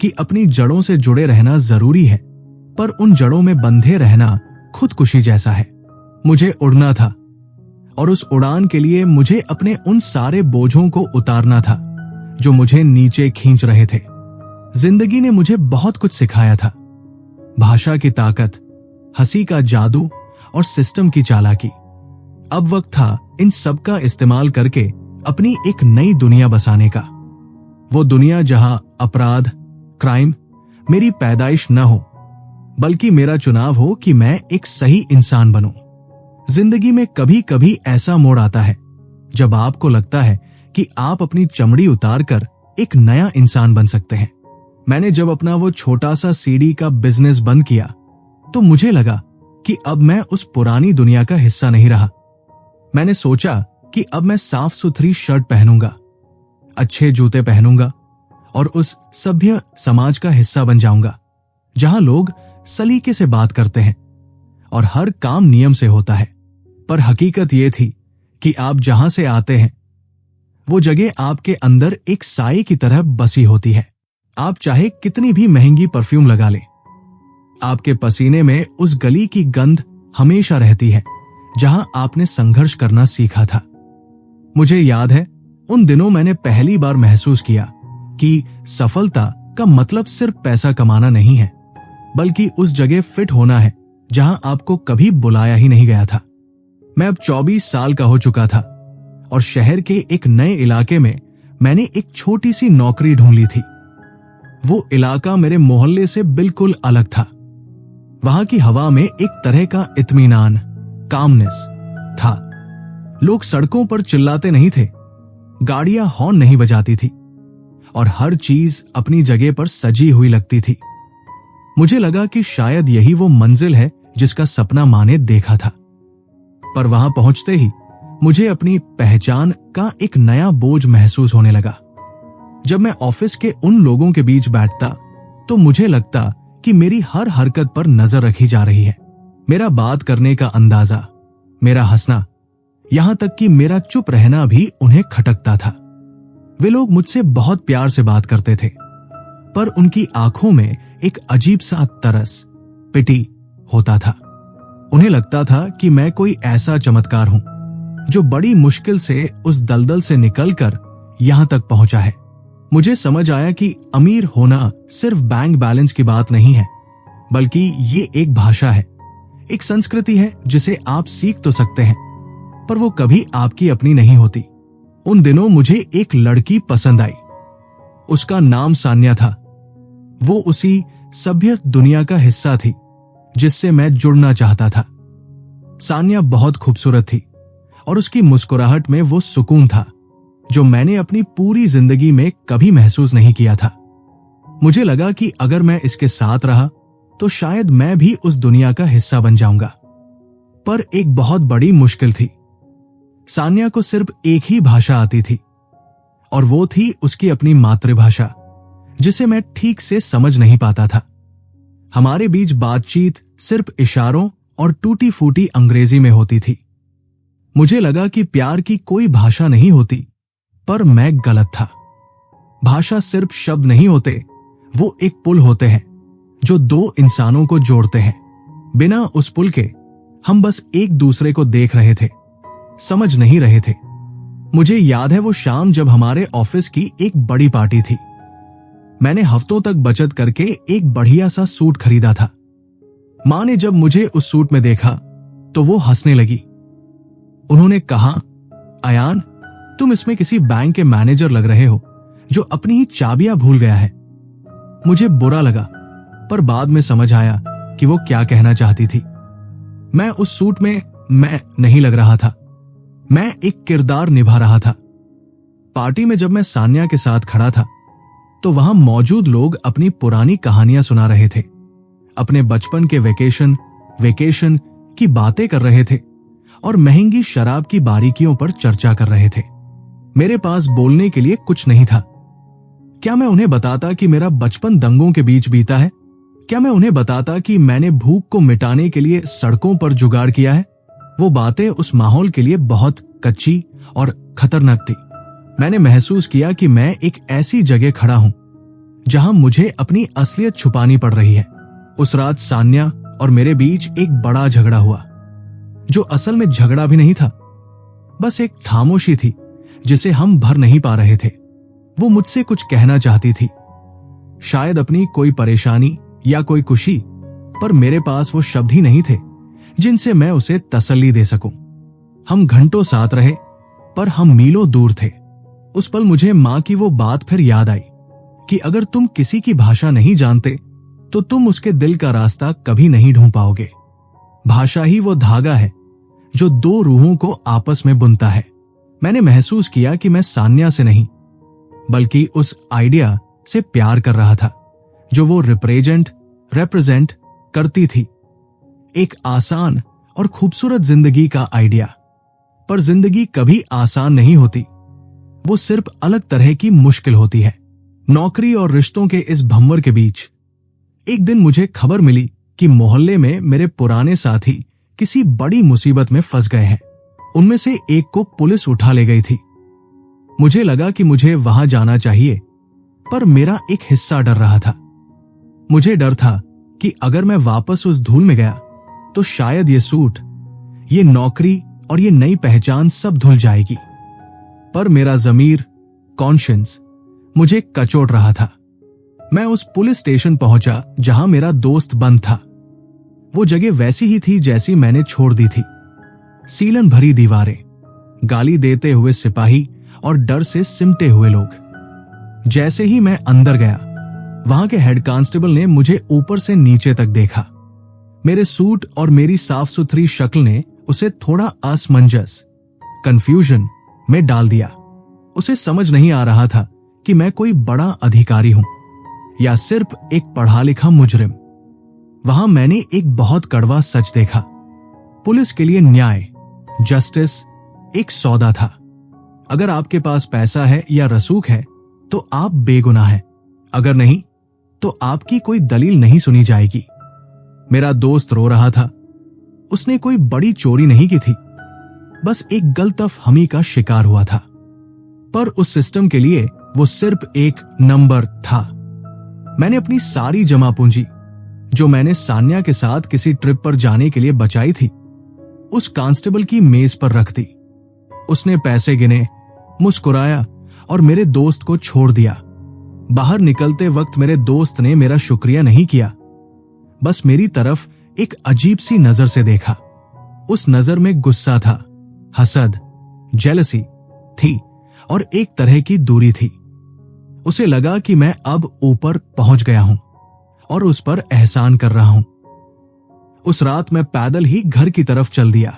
कि अपनी जड़ों से जुड़े रहना जरूरी है, पर उन जड़ों में बंधे रहना खुदकुशी जैसा है। मुझे उड़ना था और उस उड़ान के लिए मुझे अपने उन सारे बोझों को उतारना था जो मुझे नीचे खींच रहे थे। जिंदगी ने मुझे बहुत कुछ सिखाया था, भाषा की ताकत, हंसी का जादू और सिस्टम की चालाकी। अब वक्त था इन सब का इस्तेमाल करके अपनी एक नई दुनिया बसाने का। वो दुनिया जहां अपराध, क्राइम मेरी पैदाइश न हो, बल्कि मेरा चुनाव हो कि मैं एक सही इंसान बनूं। जिंदगी में कभी कभी ऐसा मोड़ आता है जब आपको लगता है कि आप अपनी चमड़ी उतारकर एक नया इंसान बन सकते हैं। मैंने जब अपना वो छोटा सा सीडी का बिजनेस बंद किया तो मुझे लगा कि अब मैं उस पुरानी दुनिया का हिस्सा नहीं रहा। मैंने सोचा कि अब मैं साफ सुथरी शर्ट पहनूंगा, अच्छे जूते पहनूंगा और उस सभ्य समाज का हिस्सा बन जाऊंगा जहां लोग सलीके से बात करते हैं और हर काम नियम से होता है। पर हकीकत यह थी कि आप जहां से आते हैं वो जगह आपके अंदर एक साए की तरह बसी होती है। आप चाहे कितनी भी महंगी परफ्यूम लगा लें, आपके पसीने में उस गली की गंध हमेशा रहती है जहां आपने संघर्ष करना सीखा था। मुझे याद है उन दिनों मैंने पहली बार महसूस किया कि सफलता का मतलब सिर्फ पैसा कमाना नहीं है, बल्कि उस जगह फिट होना है जहां आपको कभी बुलाया ही नहीं गया था। मैं अब 24 साल का हो चुका था और शहर के एक नए इलाके में मैंने एक छोटी सी नौकरी ढूंढ ली थी। वो इलाका मेरे मोहल्ले से बिल्कुल अलग था। वहां की हवा में एक तरह का इत्मीनान, कामनेस था। लोग सड़कों पर चिल्लाते नहीं थे, गाड़ियां हॉर्न नहीं बजाती थी और हर चीज अपनी जगह पर सजी हुई लगती थी। मुझे लगा कि शायद यही वो मंजिल है जिसका सपना माँ ने देखा था। पर वहां पहुंचते ही मुझे अपनी पहचान का एक नया बोझ महसूस होने लगा। जब मैं ऑफिस के उन लोगों के बीच बैठता तो मुझे लगता कि मेरी हर हरकत पर नजर रखी जा रही है। मेरा बात करने का अंदाजा, मेरा हंसना, यहां तक कि मेरा चुप रहना भी उन्हें खटकता था। वे लोग मुझसे बहुत प्यार से बात करते थे, पर उनकी आंखों में एक अजीब सा तरस, पिटी होता था। उन्हें लगता था कि मैं कोई ऐसा चमत्कार हूं जो बड़ी मुश्किल से उस दलदल से निकलकर यहां तक पहुंचा है। मुझे समझ आया कि अमीर होना सिर्फ बैंक बैलेंस की बात नहीं है, बल्कि ये एक भाषा है, एक संस्कृति है जिसे आप सीख तो सकते हैं, पर वो कभी आपकी अपनी नहीं होती। उन दिनों मुझे एक लड़की पसंद आई। उसका नाम सान्या था। वो उसी सभ्य दुनिया का हिस्सा थी जिससे मैं जुड़ना चाहता था। सान्या बहुत खूबसूरत थी और उसकी मुस्कुराहट में वो सुकून था जो मैंने अपनी पूरी जिंदगी में कभी महसूस नहीं किया था। मुझे लगा कि अगर मैं इसके साथ रहा तो शायद मैं भी उस दुनिया का हिस्सा बन जाऊंगा। पर एक बहुत बड़ी मुश्किल थी। सान्या को सिर्फ एक ही भाषा आती थी और वो थी उसकी अपनी मातृभाषा, जिसे मैं ठीक से समझ नहीं पाता था। हमारे बीच बातचीत सिर्फ इशारों और टूटी फूटी अंग्रेजी में होती थी। मुझे लगा कि प्यार की कोई भाषा नहीं होती, पर मैं गलत था। भाषा सिर्फ शब्द नहीं होते, वो एक पुल होते हैं जो दो इंसानों को जोड़ते हैं। बिना उस पुल के हम बस एक दूसरे को देख रहे थे, समझ नहीं रहे थे। मुझे याद है वो शाम जब हमारे ऑफिस की एक बड़ी पार्टी थी। मैंने हफ्तों तक बचत करके एक बढ़िया सा सूट खरीदा था। मां ने जब मुझे उस सूट में देखा तो वो हंसने लगी। उन्होंने कहा, अयान, तुम इसमें किसी बैंक के मैनेजर लग रहे हो जो अपनी ही चाबियां भूल गया है। मुझे बुरा लगा, पर बाद में समझ आया कि वो क्या कहना चाहती थी। मैं उस सूट में मैं नहीं लग रहा था, मैं एक किरदार निभा रहा था। पार्टी में जब मैं सान्या के साथ खड़ा था तो वहां मौजूद लोग अपनी पुरानी कहानियां सुना रहे थे, अपने बचपन के वेकेशन की बातें कर रहे थे और महंगी शराब की बारीकियों पर चर्चा कर रहे थे। मेरे पास बोलने के लिए कुछ नहीं था। क्या मैं उन्हें बताता कि मेरा बचपन दंगों के बीच बीता है? क्या मैं उन्हें बताता कि मैंने भूख को मिटाने के लिए सड़कों पर जुगाड़ किया है? वो बातें उस माहौल के लिए बहुत कच्ची और खतरनाक थी। मैंने महसूस किया कि मैं एक ऐसी जगह खड़ा हूं जहां मुझे अपनी असलियत छुपानी पड़ रही है। उस रात सान्या और मेरे बीच एक बड़ा झगड़ा हुआ, जो असल में झगड़ा भी नहीं था, बस एक खामोशी थी जिसे हम भर नहीं पा रहे थे। वो मुझसे कुछ कहना चाहती थी, शायद अपनी कोई परेशानी या कोई खुशी, पर मेरे पास वो शब्द ही नहीं थे जिनसे मैं उसे तसल्ली दे सकूं। हम घंटों साथ रहे, पर हम मीलों दूर थे। उस पल मुझे मां की वो बात फिर याद आई कि अगर तुम किसी की भाषा नहीं जानते तो तुम उसके दिल का रास्ता कभी नहीं ढूंढ पाओगे। भाषा ही वो धागा है जो दो रूहों को आपस में बुनता है। मैंने महसूस किया कि मैं सान्या से नहीं, बल्कि उस आइडिया से प्यार कर रहा था जो वो रिप्रेजेंट करती थी। एक आसान और खूबसूरत जिंदगी का आइडिया। पर जिंदगी कभी आसान नहीं होती, वो सिर्फ अलग तरह की मुश्किल होती है। नौकरी और रिश्तों के इस भंवर के बीच एक दिन मुझे खबर मिली कि मोहल्ले में मेरे पुराने साथी किसी बड़ी मुसीबत में फंस गए हैं। उनमें से एक को पुलिस उठा ले गई थी। मुझे लगा कि मुझे वहां जाना चाहिए, पर मेरा एक हिस्सा डर रहा था। मुझे डर था कि अगर मैं वापस उस धूल में गया तो शायद ये सूट, ये नौकरी और ये नई पहचान सब धुल जाएगी। पर मेरा ज़मीर, कॉन्शियंस मुझे कचोट रहा था। मैं उस पुलिस स्टेशन पहुंचा जहां मेरा दोस्त बंद था। वो जगह वैसी ही थी जैसी मैंने छोड़ दी थी। सीलन भरी दीवारें, गाली देते हुए सिपाही और डर से सिमटे हुए लोग। जैसे ही मैं अंदर गया, वहां के हेड कांस्टेबल ने मुझे ऊपर से नीचे तक देखा। मेरे सूट और मेरी साफ सुथरी शक्ल ने उसे थोड़ा असमंजस, कंफ्यूजन में डाल दिया। उसे समझ नहीं आ रहा था कि मैं कोई बड़ा अधिकारी हूं या सिर्फ एक पढ़ा लिखा मुजरिम। वहां मैंने एक बहुत कड़वा सच देखा। पुलिस के लिए न्याय, जस्टिस एक सौदा था। अगर आपके पास पैसा है या रसूख है तो आप बेगुनाह हैं, अगर नहीं तो आपकी कोई दलील नहीं सुनी जाएगी। मेरा दोस्त रो रहा था। उसने कोई बड़ी चोरी नहीं की थी, बस एक गलतफहमी का शिकार हुआ था। पर उस सिस्टम के लिए वो सिर्फ एक नंबर था। मैंने अपनी सारी जमा पूंजी, जो मैंने सान्या के साथ किसी ट्रिप पर जाने के लिए बचाई थी, उस कांस्टेबल की मेज पर रख दी। उसने पैसे गिने, मुस्कुराया और मेरे दोस्त को छोड़ दिया। बाहर निकलते वक्त मेरे दोस्त ने मेरा शुक्रिया नहीं किया, बस मेरी तरफ एक अजीब सी नजर से देखा। उस नजर में गुस्सा था, हसद, जेलसी थी और एक तरह की दूरी थी। उसे लगा कि मैं अब ऊपर पहुंच गया हूं और उस पर एहसान कर रहा हूं। उस रात मैं पैदल ही घर की तरफ चल दिया।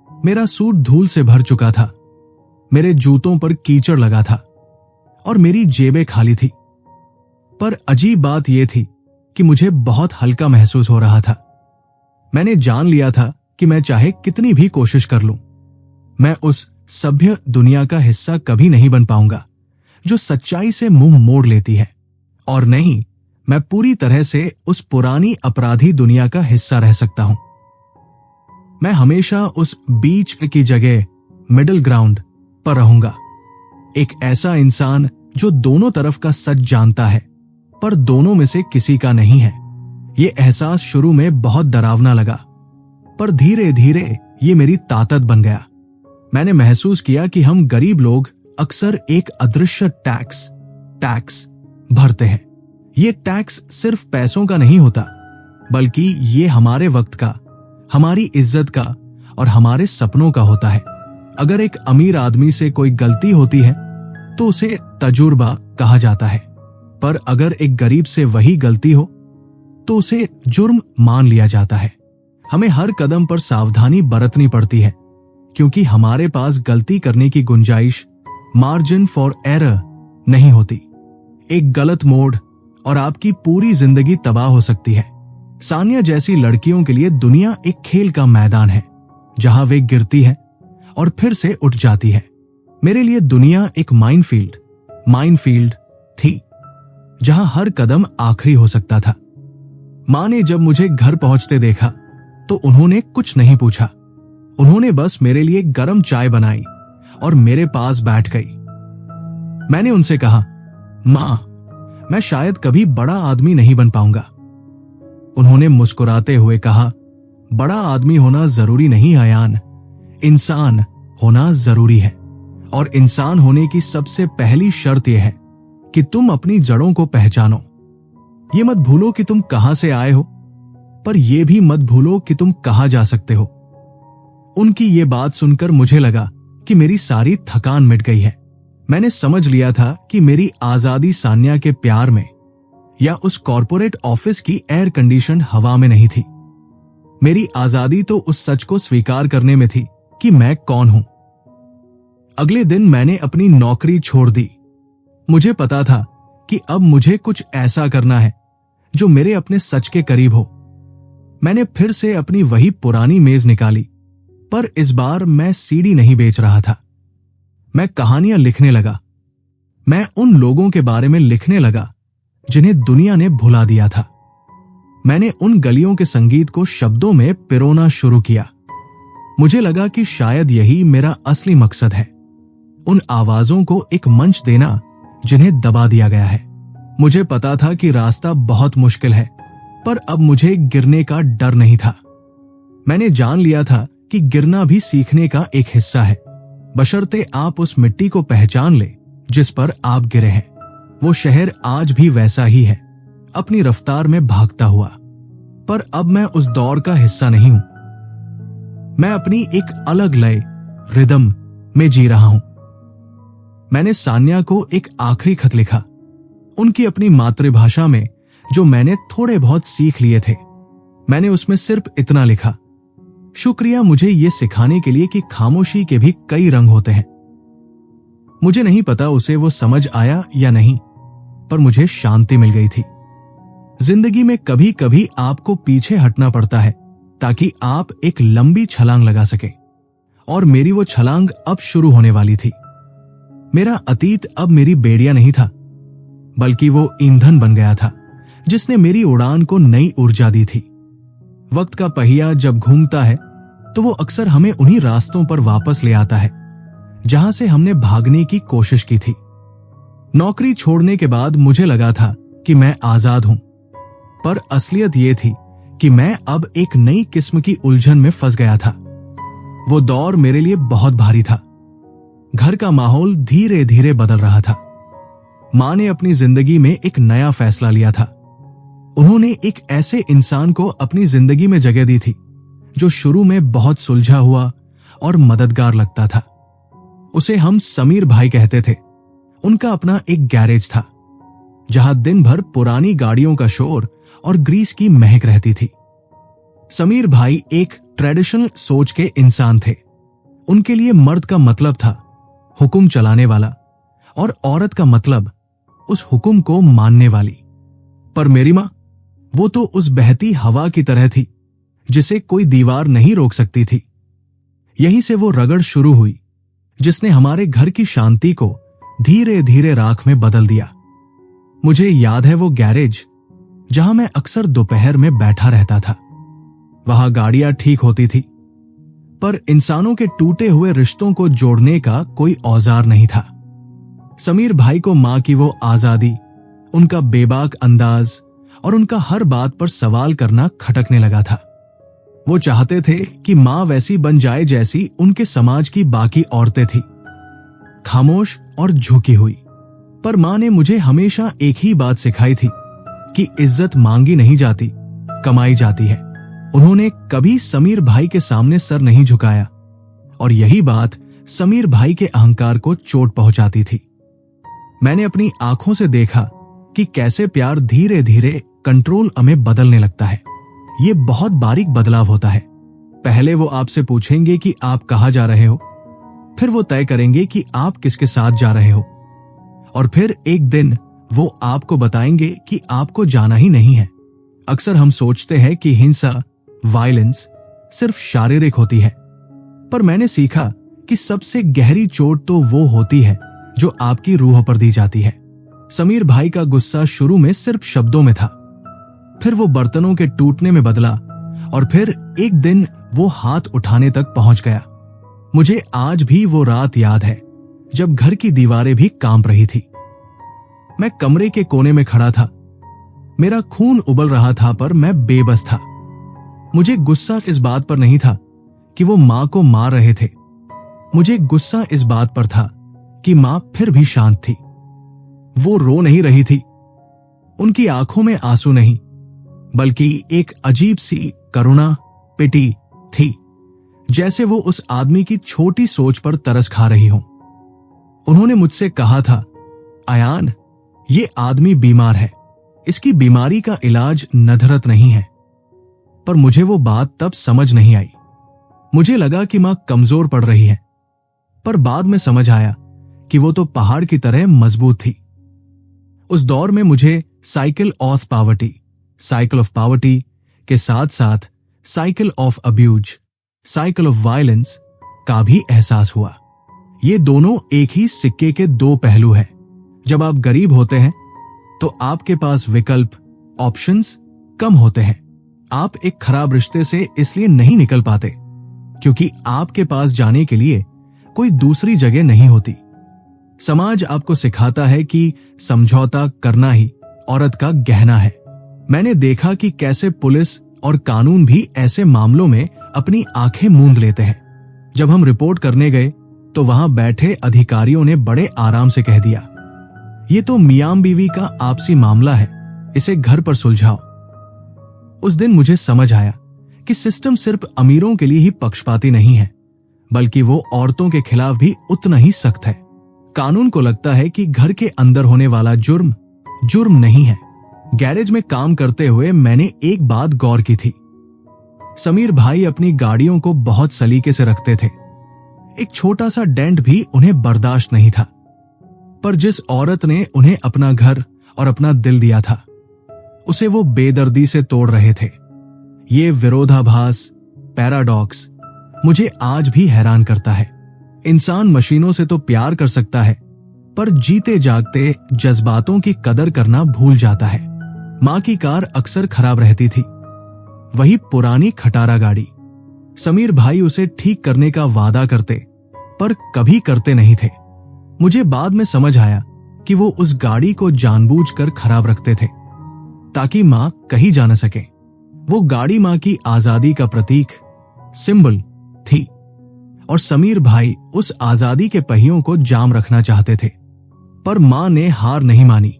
मेरा सूट धूल से भर चुका था, मेरे जूतों पर कीचड़ लगा था और मेरी जेबें खाली थी। पर अजीब बात यह थी कि मुझे बहुत हल्का महसूस हो रहा था। मैंने जान लिया था कि मैं चाहे कितनी भी कोशिश कर लूं, मैं उस सभ्य दुनिया का हिस्सा कभी नहीं बन पाऊंगा जो सच्चाई से मुंह मोड़ लेती है। और नहीं, मैं पूरी तरह से उस पुरानी अपराधी दुनिया का हिस्सा रह सकता हूं। मैं हमेशा उस बीच की जगह, मिडिल ग्राउंड पर रहूंगा। एक ऐसा इंसान जो दोनों तरफ का सच जानता है, पर दोनों में से किसी का नहीं है। ये एहसास शुरू में बहुत डरावना लगा, पर धीरे धीरे ये मेरी ताकत बन गया। मैंने महसूस किया कि हम गरीब लोग अक्सर एक अदृश्य टैक्स भरते हैं। ये टैक्स सिर्फ पैसों का नहीं होता, बल्कि ये हमारे वक्त का, हमारी इज्जत का और हमारे सपनों का होता है। अगर एक अमीर आदमी से कोई गलती होती है तो उसे तजुर्बा कहा जाता है, पर अगर एक गरीब से वही गलती हो तो उसे जुर्म मान लिया जाता है। हमें हर कदम पर सावधानी बरतनी पड़ती है, क्योंकि हमारे पास गलती करने की गुंजाइश, मार्जिन फॉर एरर नहीं होती। एक गलत मोड़ और आपकी पूरी जिंदगी तबाह हो सकती है। सान्या जैसी लड़कियों के लिए दुनिया एक खेल का मैदान है, जहां वे गिरती है और फिर से उठ जाती है। मेरे लिए दुनिया एक माइनफील्ड थी, जहां हर कदम आखिरी हो सकता था। मां ने जब मुझे घर पहुंचते देखा तो उन्होंने कुछ नहीं पूछा। उन्होंने बस मेरे लिए गर्म चाय बनाई और मेरे पास बैठ गई। मैंने उनसे कहा, मां, मैं शायद कभी बड़ा आदमी नहीं बन पाऊंगा। उन्होंने मुस्कुराते हुए कहा, बड़ा आदमी होना जरूरी नहीं आयान, इंसान होना जरूरी है। और इंसान होने की सबसे पहली शर्त यह है कि तुम अपनी जड़ों को पहचानो। ये मत भूलो कि तुम कहां से आए हो, पर यह भी मत भूलो कि तुम कहां जा सकते हो। उनकी ये बात सुनकर मुझे लगा कि मेरी सारी थकान मिट गई है। मैंने समझ लिया था कि मेरी आजादी सान्या के प्यार में या उस कॉर्पोरेट ऑफिस की एयर कंडीशन हवा में नहीं थी। मेरी आजादी तो उस सच को स्वीकार करने में थी कि मैं कौन हूं। अगले दिन मैंने अपनी नौकरी छोड़ दी। मुझे पता था कि अब मुझे कुछ ऐसा करना है जो मेरे अपने सच के करीब हो। मैंने फिर से अपनी वही पुरानी मेज निकाली, पर इस बार मैं सीडी नहीं बेच रहा था। मैं कहानियां लिखने लगा। मैं उन लोगों के बारे में लिखने लगा जिन्हें दुनिया ने भुला दिया था। मैंने उन गलियों के संगीत को शब्दों में पिरोना शुरू किया। मुझे लगा कि शायद यही मेरा असली मकसद है, उन आवाजों को एक मंच देना जिन्हें दबा दिया गया है। मुझे पता था कि रास्ता बहुत मुश्किल है, पर अब मुझे गिरने का डर नहीं था। मैंने जान लिया था कि गिरना भी सीखने का एक हिस्सा है, बशर्ते आप उस मिट्टी को पहचान ले जिस पर आप गिरे हैं। वो शहर आज भी वैसा ही है, अपनी रफ्तार में भागता हुआ, पर अब मैं उस दौर का हिस्सा नहीं हूं। मैं अपनी एक अलग लय, रिदम में जी रहा हूं। मैंने सान्या को एक आखिरी खत लिखा, उनकी अपनी मातृभाषा में, जो मैंने थोड़े बहुत सीख लिए थे। मैंने उसमें सिर्फ इतना लिखा, शुक्रिया मुझे यह सिखाने के लिए कि खामोशी के भी कई रंग होते हैं। मुझे नहीं पता उसे वो समझ आया या नहीं, पर मुझे शांति मिल गई थी। जिंदगी में कभी कभी आपको पीछे हटना पड़ता है ताकि आप एक लंबी छलांग लगा सके, और मेरी वो छलांग अब शुरू होने वाली थी। मेरा अतीत अब मेरी बेड़िया नहीं था, बल्कि वो ईंधन बन गया था जिसने मेरी उड़ान को नई ऊर्जा दी थी। वक्त का पहिया जब घूमता है तो वो अक्सर हमें उन्हीं रास्तों पर वापस ले आता है जहां से हमने भागने की कोशिश की थी। नौकरी छोड़ने के बाद मुझे लगा था कि मैं आजाद हूं, पर असलियत ये थी कि मैं अब एक नई किस्म की उलझन में फंस गया था। वो दौर मेरे लिए बहुत भारी था। घर का माहौल धीरे धीरे बदल रहा था। मां ने अपनी जिंदगी में एक नया फैसला लिया था। उन्होंने एक ऐसे इंसान को अपनी जिंदगी में जगह दी थी जो शुरू में बहुत सुलझा हुआ और मददगार लगता था। उसे हम समीर भाई कहते थे। उनका अपना एक गैरेज था जहां दिन भर पुरानी गाड़ियों का शोर और ग्रीस की महक रहती थी। समीर भाई एक ट्रेडिशनल सोच के इंसान थे। उनके लिए मर्द का मतलब था हुक्म चलाने वाला, और औरत का मतलब उस हुक्म को मानने वाली। पर मेरी मां, वो तो उस बहती हवा की तरह थी जिसे कोई दीवार नहीं रोक सकती थी। यहीं से वो रगड़ शुरू हुई जिसने हमारे घर की शांति को धीरे धीरे राख में बदल दिया। मुझे याद है वो गैरेज जहां मैं अक्सर दोपहर में बैठा रहता था। वहां गाड़ियां ठीक होती थी, पर इंसानों के टूटे हुए रिश्तों को जोड़ने का कोई औजार नहीं था। समीर भाई को मां की वो आजादी, उनका बेबाक अंदाज और उनका हर बात पर सवाल करना खटकने लगा था। वो चाहते थे कि मां वैसी बन जाए जैसी उनके समाज की बाकी औरतें थी, खामोश और झुकी हुई। पर मां ने मुझे हमेशा एक ही बात सिखाई थी कि इज्जत मांगी नहीं जाती, कमाई जाती है। उन्होंने कभी समीर भाई के सामने सर नहीं झुकाया, और यही बात समीर भाई के अहंकार को चोट पहुंचाती थी। मैंने अपनी आंखों से देखा कि कैसे प्यार धीरे धीरे कंट्रोल में बदलने लगता है। ये बहुत बारीक बदलाव होता है। पहले वो आपसे पूछेंगे कि आप कहां जा रहे हो, फिर वो तय करेंगे कि आप किसके साथ जा रहे हो, और फिर एक दिन वो आपको बताएंगे कि आपको जाना ही नहीं है। अक्सर हम सोचते हैं कि हिंसा, वायलेंस सिर्फ शारीरिक होती है, पर मैंने सीखा कि सबसे गहरी चोट तो वो होती है जो आपकी रूह पर दी जाती है। समीर भाई का गुस्सा शुरू में सिर्फ शब्दों में था, फिर वो बर्तनों के टूटने में बदला और फिर एक दिन वो हाथ उठाने तक पहुंच गया। मुझे आज भी वो रात याद है जब घर की दीवारें भी कांप रही थी। मैं कमरे के कोने में खड़ा था। मेरा खून उबल रहा था पर मैं बेबस था। मुझे गुस्सा इस बात पर नहीं था कि वो मां को मार रहे थे। मुझे गुस्सा इस बात पर था कि मां फिर भी शांत थी। वो रो नहीं रही थी। उनकी आंखों में आंसू नहीं, बल्कि एक अजीब सी करुणा, पिटी थी, जैसे वो उस आदमी की छोटी सोच पर तरस खा रही हो। उन्होंने मुझसे कहा था, अयान, ये आदमी बीमार है, इसकी बीमारी का इलाज नधरत नहीं है। पर मुझे वो बात तब समझ नहीं आई। मुझे लगा कि मां कमजोर पड़ रही है, पर बाद में समझ आया कि वो तो पहाड़ की तरह मजबूत थी। उस दौर में मुझे साइकिल ऑफ पावर्टी के साथ साथ cycle of abuse, cycle of violence का भी एहसास हुआ। ये दोनों एक ही सिक्के के दो पहलू हैं। जब आप गरीब होते हैं तो आपके पास विकल्प, ऑप्शंस कम होते हैं। आप एक खराब रिश्ते से इसलिए नहीं निकल पाते क्योंकि आपके पास जाने के लिए कोई दूसरी जगह नहीं होती। समाज आपको सिखाता है कि समझौता करना ही औरत का गहना है। मैंने देखा कि कैसे पुलिस और कानून भी ऐसे मामलों में अपनी आंखें मूंद लेते हैं। जब हम रिपोर्ट करने गए तो वहां बैठे अधिकारियों ने बड़े आराम से कह दिया, ये तो मियां बीवी का आपसी मामला है, इसे घर पर सुलझाओ। उस दिन मुझे समझ आया कि सिस्टम सिर्फ अमीरों के लिए ही पक्षपाती नहीं है, बल्कि वो औरतों के खिलाफ भी उतना ही सख्त है। कानून को लगता है कि घर के अंदर होने वाला जुर्म नहीं है। गैरेज में काम करते हुए मैंने एक बात गौर की थी। समीर भाई अपनी गाड़ियों को बहुत सलीके से रखते थे। एक छोटा सा डेंट भी उन्हें बर्दाश्त नहीं था। पर जिस औरत ने उन्हें अपना घर और अपना दिल दिया था, उसे वो बेदर्दी से तोड़ रहे थे। ये विरोधाभास, पैराडॉक्स मुझे आज भी हैरान करता है। इंसान मशीनों से तो प्यार कर सकता है, पर जीते जागते जज्बातों की कदर करना भूल जाता है। मां की कार अक्सर खराब रहती थी, वही पुरानी खटारा गाड़ी। समीर भाई उसे ठीक करने का वादा करते, पर कभी करते नहीं थे। मुझे बाद में समझ आया कि वो उस गाड़ी को जानबूझकर खराब रखते थे ताकि मां कहीं जा न सके। वो गाड़ी मां की आजादी का प्रतीक, सिंबल थी, और समीर भाई उस आजादी के पहियों को जाम रखना चाहते थे। पर मां ने हार नहीं मानी।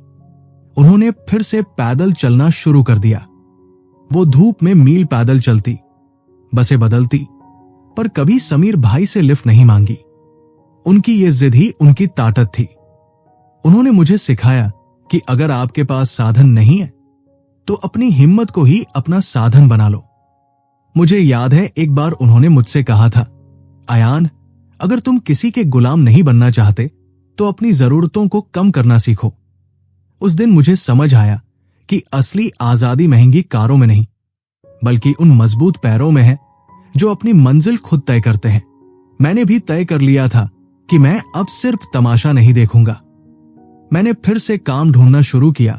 उन्होंने फिर से पैदल चलना शुरू कर दिया। वो धूप में मील पैदल चलती, बसें बदलती, पर कभी समीर भाई से लिफ्ट नहीं मांगी। उनकी ये जिद ही उनकी ताकत थी। उन्होंने मुझे सिखाया कि अगर आपके पास साधन नहीं है तो अपनी हिम्मत को ही अपना साधन बना लो। मुझे याद है एक बार उन्होंने मुझसे कहा था, अयान, अगर तुम किसी के गुलाम नहीं बनना चाहते तो अपनी जरूरतों को कम करना सीखो। उस दिन मुझे समझ आया कि असली आजादी महंगी कारों में नहीं, बल्कि उन मजबूत पैरों में है जो अपनी मंजिल खुद तय करते हैं। मैंने भी तय कर लिया था कि मैं अब सिर्फ तमाशा नहीं देखूंगा। मैंने फिर से काम ढूंढना शुरू किया,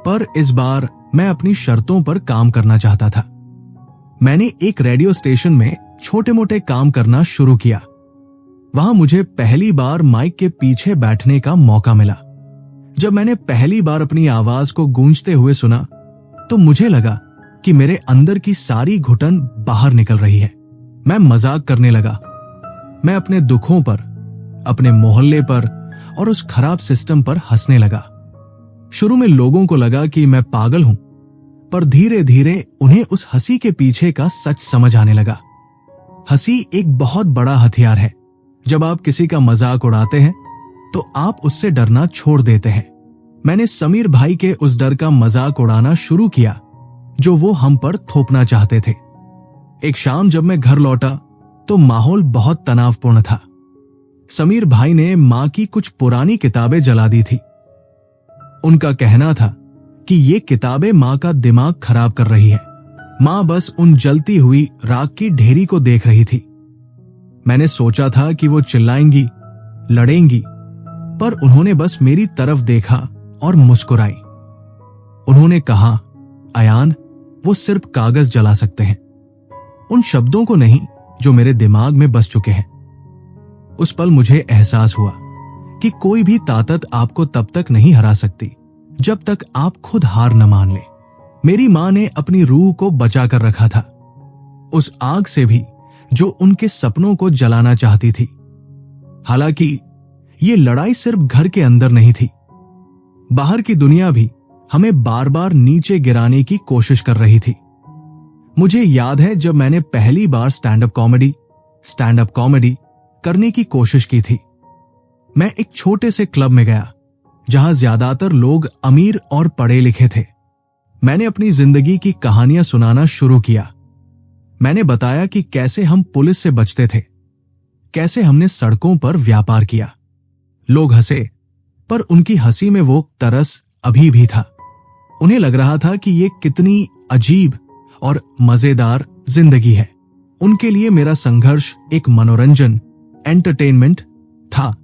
पर इस बार मैं अपनी शर्तों पर काम करना चाहता था। मैंने एक रेडियो स्टेशन में छोटे मोटे काम करना शुरू किया। वहां मुझे पहली बार माइक के पीछे बैठने का मौका मिला। जब मैंने पहली बार अपनी आवाज को गूंजते हुए सुना तो मुझे लगा कि मेरे अंदर की सारी घुटन बाहर निकल रही है। मैं मजाक करने लगा। मैं अपने दुखों पर, अपने मोहल्ले पर और उस खराब सिस्टम पर हंसने लगा। शुरू में लोगों को लगा कि मैं पागल हूं, पर धीरे धीरे उन्हें उस हंसी के पीछे का सच समझ आने लगा। हंसी एक बहुत बड़ा हथियार है। जब आप किसी का मजाक उड़ाते हैं तो आप उससे डरना छोड़ देते हैं। मैंने समीर भाई के उस डर का मजाक उड़ाना शुरू किया जो वो हम पर थोपना चाहते थे। एक शाम जब मैं घर लौटा तो माहौल बहुत तनावपूर्ण था। समीर भाई ने मां की कुछ पुरानी किताबें जला दी थी। उनका कहना था कि ये किताबें मां का दिमाग खराब कर रही है। मां बस उन जलती हुई राख की ढेरी को देख रही थी। मैंने सोचा था कि वो चिल्लाएंगी, लड़ेंगी, पर उन्होंने बस मेरी तरफ देखा और मुस्कुराई। उन्होंने कहा, अयान, वो सिर्फ कागज जला सकते हैं, उन शब्दों को नहीं जो मेरे दिमाग में बस चुके हैं। उस पल मुझे एहसास हुआ कि कोई भी ताकत आपको तब तक नहीं हरा सकती जब तक आप खुद हार न मान ले। मेरी मां ने अपनी रूह को बचा कर रखा था, उस आग से भी जो उनके सपनों को जलाना चाहती थी। हालांकि ये लड़ाई सिर्फ घर के अंदर नहीं थी, बाहर की दुनिया भी हमें बार बार नीचे गिराने की कोशिश कर रही थी। मुझे याद है जब मैंने पहली बार स्टैंड अप कॉमेडी करने की कोशिश की थी। मैं एक छोटे से क्लब में गया जहां ज्यादातर लोग अमीर और पढ़े लिखे थे। मैंने अपनी जिंदगी की कहानियां सुनाना शुरू किया। मैंने बताया कि कैसे हम पुलिस से बचते थे, कैसे हमने सड़कों पर व्यापार किया। लोग हंसे, पर उनकी हंसी में वो तरस अभी भी था। उन्हें लग रहा था कि ये कितनी अजीब और मजेदार जिंदगी है। उनके लिए मेरा संघर्ष एक मनोरंजन, एंटरटेनमेंट था।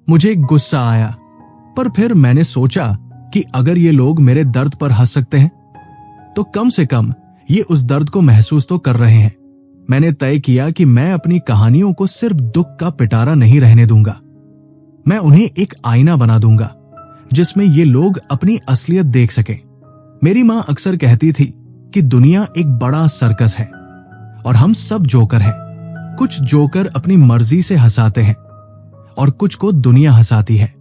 मुझे गुस्सा आया, पर फिर मैंने सोचा कि अगर ये लोग मेरे दर्द पर हंस सकते हैं तो कम से कम ये उस दर्द को महसूस तो कर रहे हैं। मैंने तय किया कि मैं अपनी कहानियों को सिर्फ दुख का पिटारा नहीं रहने दूंगा। मैं उन्हें एक आईना बना दूंगा जिसमें ये लोग अपनी असलियत देख सकें। मेरी मां अक्सर कहती थी कि दुनिया एक बड़ा सर्कस है और हम सब जोकर हैं। कुछ जोकर अपनी मर्जी से हंसाते हैं और कुछ को दुनिया हंसाती है।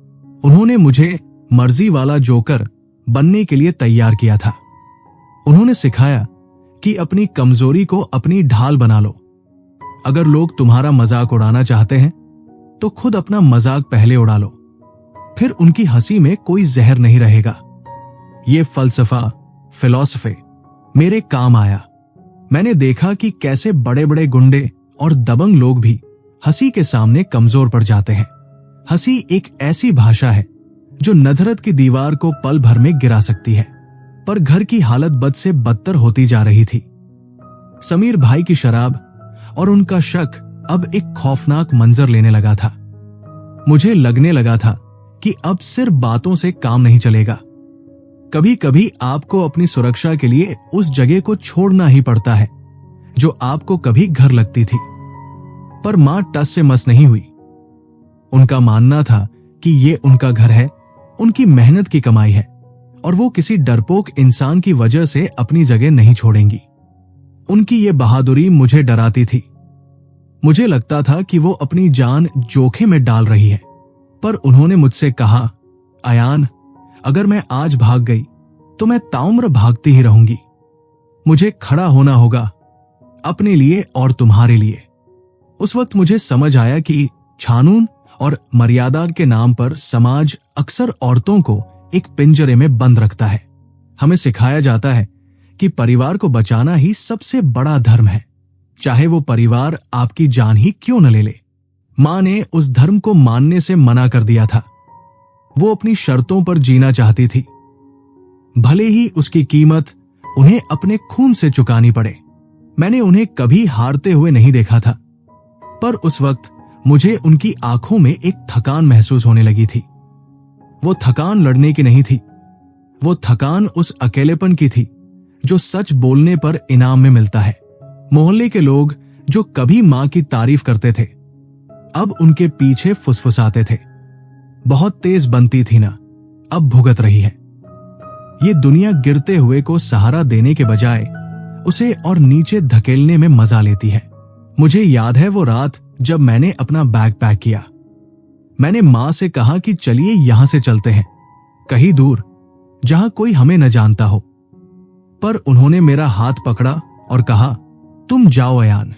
उन्होंने मुझे मर्जी वाला जोकर बनने के लिए तैयार किया था। उन्होंने सिखाया कि अपनी कमजोरी को अपनी ढाल बना लो। अगर लोग तुम्हारा मजाक उड़ाना चाहते हैं तो खुद अपना मजाक पहले उड़ा लो, फिर उनकी हंसी में कोई जहर नहीं रहेगा। ये फिलॉसफी मेरे काम आया। मैंने देखा कि कैसे बड़े बड़े गुंडे और दबंग लोग भी हंसी के सामने कमजोर पड़ जाते हैं। हंसी एक ऐसी भाषा है जो नफरत की दीवार को पल भर में गिरा सकती है। पर घर की हालत बद से बदतर होती जा रही थी। समीर भाई की शराब और उनका शक अब एक खौफनाक मंजर लेने लगा था। मुझे लगने लगा था कि अब सिर्फ बातों से काम नहीं चलेगा। कभी कभी आपको अपनी सुरक्षा के लिए उस जगह को छोड़ना ही पड़ता है जो आपको कभी घर लगती थी। पर मां टस से मस नहीं हुई। उनका मानना था कि ये उनका घर है, उनकी मेहनत की कमाई है और वो किसी डरपोक इंसान की वजह से अपनी जगह नहीं छोड़ेंगी। उनकी ये बहादुरी मुझे डराती थी। मुझे लगता था कि वो अपनी जान जोखिम में डाल रही है। पर उन्होंने मुझसे कहा, अयान, अगर मैं आज भाग गई तो मैं ताउम्र भागती ही रहूंगी। मुझे खड़ा होना होगा, अपने लिए और तुम्हारे लिए। उस वक्त मुझे समझ आया कि कानून और मर्यादा के नाम पर समाज अक्सर औरतों को एक पिंजरे में बंद रखता है। हमें सिखाया जाता है कि परिवार को बचाना ही सबसे बड़ा धर्म है, चाहे वो परिवार आपकी जान ही क्यों न ले ले। मां ने उस धर्म को मानने से मना कर दिया था। वो अपनी शर्तों पर जीना चाहती थी, भले ही उसकी कीमत उन्हें अपने खून से चुकानी पड़े। मैंने उन्हें कभी हारते हुए नहीं देखा था, पर उस वक्त मुझे उनकी आंखों में एक थकान महसूस होने लगी थी। वो थकान लड़ने की नहीं थी, वो थकान उस अकेलेपन की थी जो सच बोलने पर इनाम में मिलता है। मोहल्ले के लोग जो कभी मां की तारीफ करते थे, अब उनके पीछे फुसफुसाते थे। बहुत तेज बनती थी ना, अब भुगत रही है। ये दुनिया गिरते हुए को सहारा देने के बजाय उसे और नीचे धकेलने में मजा लेती है। मुझे याद है वो रात जब मैंने अपना बैग पैक किया। मैंने मां से कहा कि चलिए यहां से चलते हैं, कहीं दूर, जहां कोई हमें न जानता हो। पर उन्होंने मेरा हाथ पकड़ा और कहा, तुम जाओ अयान,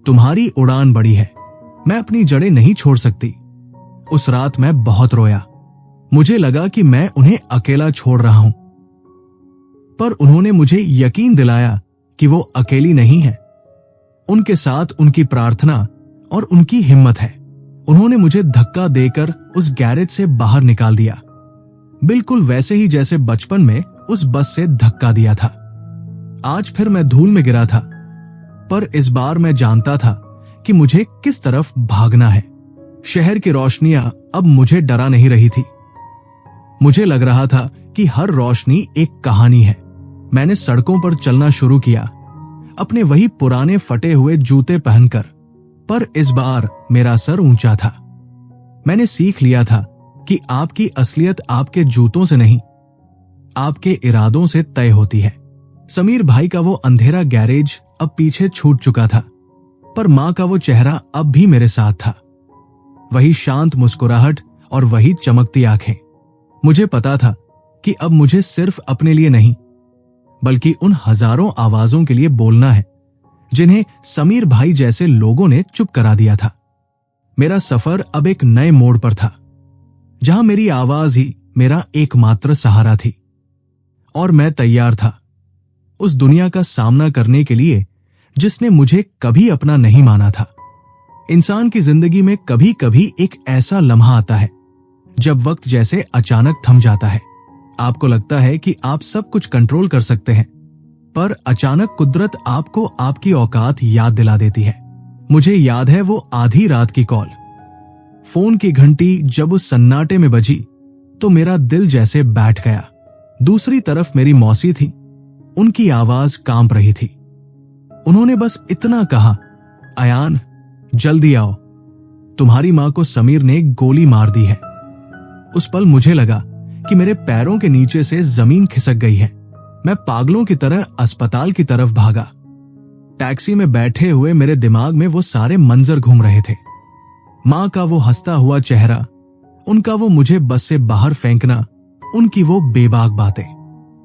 तुम्हारी उड़ान बड़ी है, मैं अपनी जड़ें नहीं छोड़ सकती। उस रात मैं बहुत रोया। मुझे लगा कि मैं उन्हें अकेला छोड़ रहा हूं, पर उन्होंने मुझे यकीन दिलाया कि वो अकेली नहीं है। उनके साथ उनकी प्रार्थना और उनकी हिम्मत है। उन्होंने मुझे धक्का देकर उस गैरेज से बाहर निकाल दिया, बिल्कुल वैसे ही जैसे बचपन में उस बस से धक्का दिया था। आज फिर मैं धूल में गिरा था, पर इस बार मैं जानता था कि मुझे किस तरफ भागना है। शहर की रोशनियां अब मुझे डरा नहीं रही थी। मुझे लग रहा था कि हर रोशनी एक कहानी है। मैंने सड़कों पर चलना शुरू किया, अपने वही पुराने फटे हुए जूते पहनकर, पर इस बार मेरा सर ऊंचा था। मैंने सीख लिया था कि आपकी असलियत आपके जूतों से नहीं, आपके इरादों से तय होती है। समीर भाई का वो अंधेरा गैरेज अब पीछे छूट चुका था, पर मां का वो चेहरा अब भी मेरे साथ था। वही शांत मुस्कुराहट और वही चमकती आंखें। मुझे पता था कि अब मुझे सिर्फ अपने लिए नहीं, बल्कि उन हजारों आवाजों के लिए बोलना है जिन्हें समीर भाई जैसे लोगों ने चुप करा दिया था। मेरा सफर अब एक नए मोड़ पर था, जहां मेरी आवाज ही मेरा एकमात्र सहारा थी। और मैं तैयार था उस दुनिया का सामना करने के लिए जिसने मुझे कभी अपना नहीं माना था। इंसान की जिंदगी में कभी कभी एक ऐसा लम्हा आता है जब वक्त जैसे अचानक थम जाता है। आपको लगता है कि आप सब कुछ कंट्रोल कर सकते हैं, पर अचानक कुदरत आपको आपकी औकात याद दिला देती है। मुझे याद है वो आधी रात की कॉल। फोन की घंटी जब उस सन्नाटे में बजी तो मेरा दिल जैसे बैठ गया। दूसरी तरफ मेरी मौसी थी, उनकी आवाज कांप रही थी। उन्होंने बस इतना कहा, अयान जल्दी आओ, तुम्हारी मां को समीर ने गोली मार दी है। उस पल मुझे लगा कि मेरे पैरों के नीचे से जमीन खिसक गई है। मैं पागलों की तरह अस्पताल की तरफ भागा। टैक्सी में बैठे हुए मेरे दिमाग में वो सारे मंजर घूम रहे थे। मां का वो हंसता हुआ चेहरा, उनका वो मुझे बस से बाहर फेंकना, उनकी वो बेबाक बातें।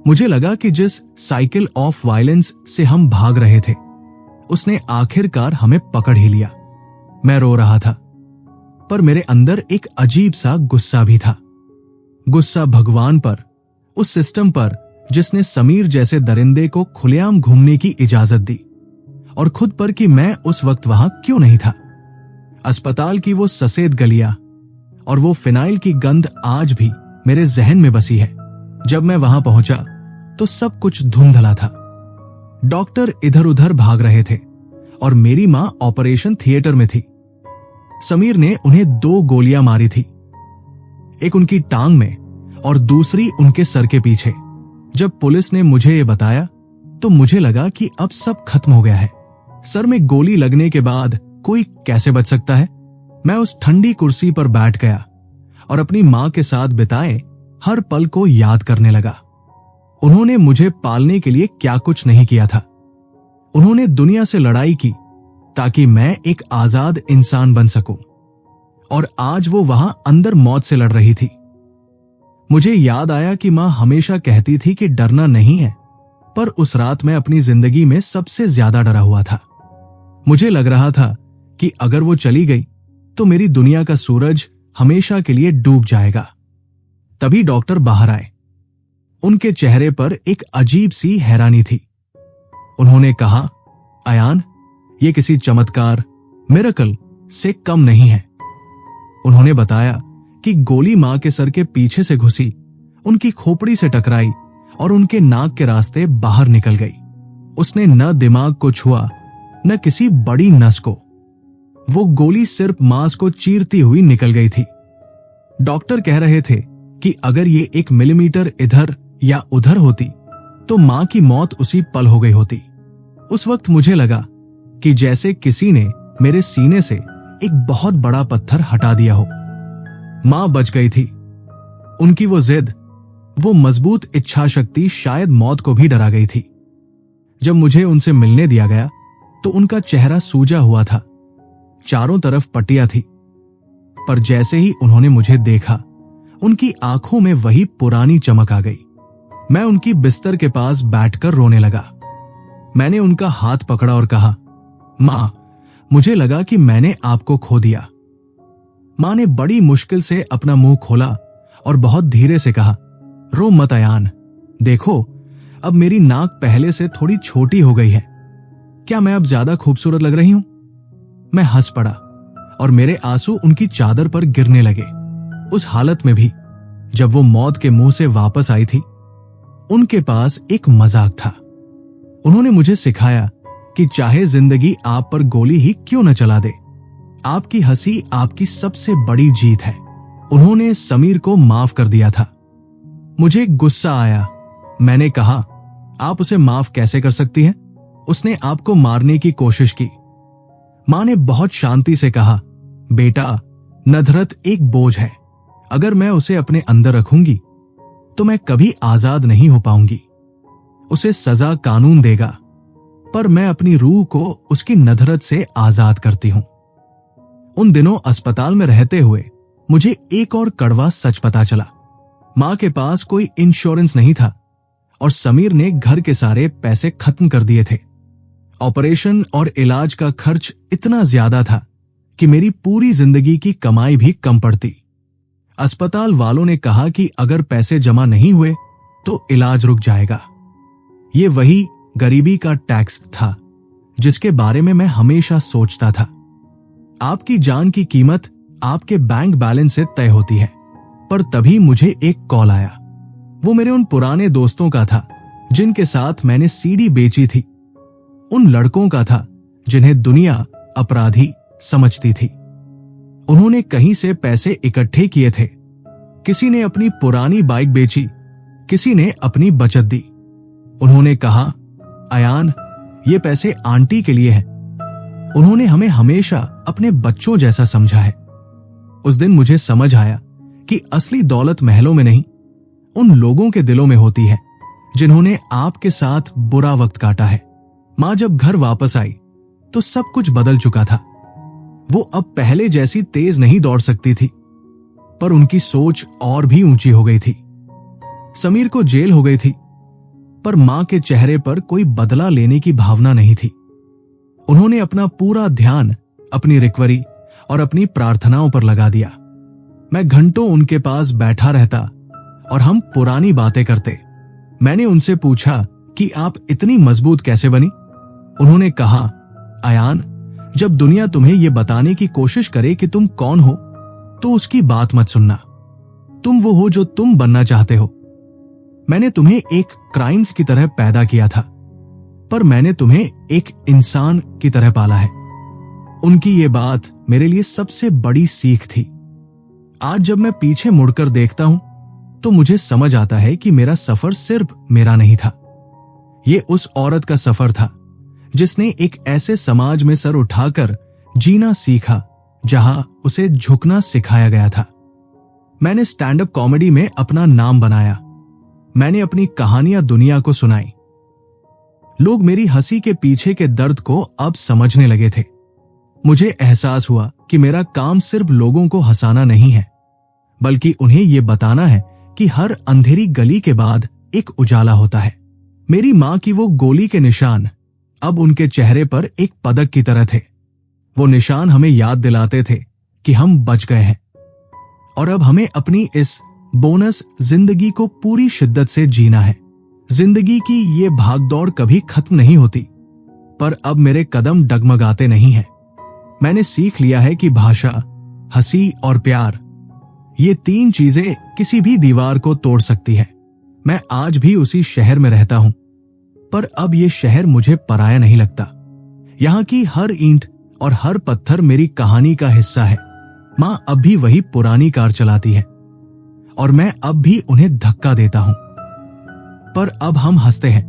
मुझे लगा कि जिस साइकिल ऑफ वायलेंस से हम भाग रहे थे, उसने आखिरकार हमें पकड़ ही लिया। मैं रो रहा था, पर मेरे अंदर एक अजीब सा गुस्सा भी था। गुस्सा भगवान पर, उस सिस्टम पर जिसने समीर जैसे दरिंदे को खुलेआम घूमने की इजाजत दी, और खुद पर कि मैं उस वक्त वहां क्यों नहीं था। अस्पताल की वो सफेद गलियां और वो फिनाइल की गंध आज भी मेरे जहन में बसी है। जब मैं वहां पहुंचा तो सब कुछ धुंधला था। डॉक्टर इधर उधर भाग रहे थे और मेरी मां ऑपरेशन थिएटर में थी। समीर ने उन्हें 2 गोलियां मारी थी, एक उनकी टांग में और दूसरी उनके सर के पीछे। जब पुलिस ने मुझे ये बताया तो मुझे लगा कि अब सब खत्म हो गया है। सर में गोली लगने के बाद कोई कैसे बच सकता है। मैं उस ठंडी कुर्सी पर बैठ गया और अपनी मां के साथ बिताए हर पल को याद करने लगा। उन्होंने मुझे पालने के लिए क्या कुछ नहीं किया था। उन्होंने दुनिया से लड़ाई की ताकि मैं एक आजाद इंसान बन सकूं, और आज वो वहां अंदर मौत से लड़ रही थी। मुझे याद आया कि मां हमेशा कहती थी कि डरना नहीं है, पर उस रात मैं अपनी जिंदगी में सबसे ज्यादा डरा हुआ था। मुझे लग रहा था कि अगर वो चली गई तो मेरी दुनिया का सूरज हमेशा के लिए डूब जाएगा। तभी डॉक्टर बाहर आए। उनके चेहरे पर एक अजीब सी हैरानी थी। उन्होंने कहा, अयान, ये किसी चमत्कार, मिरेकल से कम नहीं है। उन्होंने बताया कि गोली मां के सर के पीछे से घुसी, उनकी खोपड़ी से टकराई और उनके नाक के रास्ते बाहर निकल गई। उसने न दिमाग को छुआ न किसी बड़ी नस को। वो गोली सिर्फ मांस को चीरती हुई निकल गई थी। डॉक्टर कह रहे थे कि अगर ये 1 मिलीमीटर इधर या उधर होती तो मां की मौत उसी पल हो गई होती। उस वक्त मुझे लगा कि जैसे किसी ने मेरे सीने से एक बहुत बड़ा पत्थर हटा दिया हो। मां बच गई थी। उनकी वो जिद, वो मजबूत इच्छा शक्ति शायद मौत को भी डरा गई थी। जब मुझे उनसे मिलने दिया गया तो उनका चेहरा सूजा हुआ था, चारों तरफ पट्टियां थी, पर जैसे ही उन्होंने मुझे देखा, उनकी आंखों में वही पुरानी चमक आ गई। मैं उनकी बिस्तर के पास बैठकर रोने लगा। मैंने उनका हाथ पकड़ा और कहा, मां, मुझे लगा कि मैंने आपको खो दिया। मां ने बड़ी मुश्किल से अपना मुंह खोला और बहुत धीरे से कहा, रो मत अयान, देखो अब मेरी नाक पहले से थोड़ी छोटी हो गई है। क्या मैं अब ज्यादा खूबसूरत लग रही हूं? मैं हंस पड़ा और मेरे आंसू उनकी चादर पर गिरने लगे। उस हालत में भी जब वो मौत के मुंह से वापस आई थी, उनके पास एक मजाक था। उन्होंने मुझे सिखाया कि चाहे जिंदगी आप पर गोली ही क्यों न चला दे, आपकी हंसी आपकी सबसे बड़ी जीत है। उन्होंने समीर को माफ कर दिया था। मुझे गुस्सा आया। मैंने कहा, आप उसे माफ कैसे कर सकती हैं? उसने आपको मारने की कोशिश की। मां ने बहुत शांति से कहा, बेटा, नदरत एक बोझ है। अगर मैं उसे अपने अंदर रखूंगी तो मैं कभी आजाद नहीं हो पाऊंगी। उसे सजा कानून देगा, पर मैं अपनी रूह को उसकी नदरत से आजाद करती हूं। उन दिनों अस्पताल में रहते हुए मुझे एक और कड़वा सच पता चला। मां के पास कोई इंश्योरेंस नहीं था और समीर ने घर के सारे पैसे खत्म कर दिए थे। ऑपरेशन और इलाज का खर्च इतना ज्यादा था कि मेरी पूरी जिंदगी की कमाई भी कम पड़ती। अस्पताल वालों ने कहा कि अगर पैसे जमा नहीं हुए तो इलाज रुक जाएगा। ये वही गरीबी का टैक्स था जिसके बारे में मैं हमेशा सोचता था। आपकी जान की कीमत आपके बैंक बैलेंस से तय होती है। पर तभी मुझे एक कॉल आया। वो मेरे उन पुराने दोस्तों का था जिनके साथ मैंने सीडी बेची थी। उन लड़कों का था जिन्हें दुनिया अपराधी समझती थी। उन्होंने कहीं से पैसे इकट्ठे किए थे। किसी ने अपनी पुरानी बाइक बेची, किसी ने अपनी बचत दी। उन्होंने कहा, अयान, ये पैसे आंटी के लिए हैं। उन्होंने हमें हमेशा अपने बच्चों जैसा समझा है। उस दिन मुझे समझ आया कि असली दौलत महलों में नहीं, उन लोगों के दिलों में होती है जिन्होंने आपके साथ बुरा वक्त काटा है। मां जब घर वापस आई तो सब कुछ बदल चुका था। वो अब पहले जैसी तेज नहीं दौड़ सकती थी, पर उनकी सोच और भी ऊंची हो गई थी। समीर को जेल हो गई थी, पर मां के चेहरे पर कोई बदला लेने की भावना नहीं थी। उन्होंने अपना पूरा ध्यान अपनी रिकवरी और अपनी प्रार्थनाओं पर लगा दिया। मैं घंटों उनके पास बैठा रहता और हम पुरानी बातें करते। मैंने उनसे पूछा कि आप इतनी मजबूत कैसे बनी? उन्होंने कहा, अयान, जब दुनिया तुम्हें यह बताने की कोशिश करे कि तुम कौन हो, तो उसकी बात मत सुनना। तुम वो हो जो तुम बनना चाहते हो। मैंने तुम्हें एक क्राइम्स की तरह पैदा किया था, पर मैंने तुम्हें एक इंसान की तरह पाला है। उनकी ये बात मेरे लिए सबसे बड़ी सीख थी। आज जब मैं पीछे मुड़कर देखता हूं तो मुझे समझ आता है कि मेरा सफर सिर्फ मेरा नहीं था। ये उस औरत का सफर था जिसने एक ऐसे समाज में सर उठाकर जीना सीखा जहां उसे झुकना सिखाया गया था। मैंने स्टैंड अप कॉमेडी में अपना नाम बनाया। मैंने अपनी कहानियां दुनिया को सुनाई। लोग मेरी हंसी के पीछे के दर्द को अब समझने लगे थे। मुझे एहसास हुआ कि मेरा काम सिर्फ लोगों को हंसाना नहीं है, बल्कि उन्हें यह बताना है कि हर अंधेरी गली के बाद एक उजाला होता है। मेरी मां की वो गोली के निशान अब उनके चेहरे पर एक पदक की तरह थे। वो निशान हमें याद दिलाते थे कि हम बच गए हैं और अब हमें अपनी इस बोनस जिंदगी को पूरी शिद्दत से जीना है। जिंदगी की ये भागदौड़ कभी खत्म नहीं होती, पर अब मेरे कदम डगमगाते नहीं हैं। मैंने सीख लिया है कि भाषा, हंसी और प्यार, ये तीन चीजें किसी भी दीवार को तोड़ सकती है। मैं आज भी उसी शहर में रहता हूं, पर अब ये शहर मुझे पराया नहीं लगता। यहां की हर ईंट और हर पत्थर मेरी कहानी का हिस्सा है। मां अब भी वही पुरानी कार चलाती है और मैं अब भी उन्हें धक्का देता हूं, पर अब हम हंसते हैं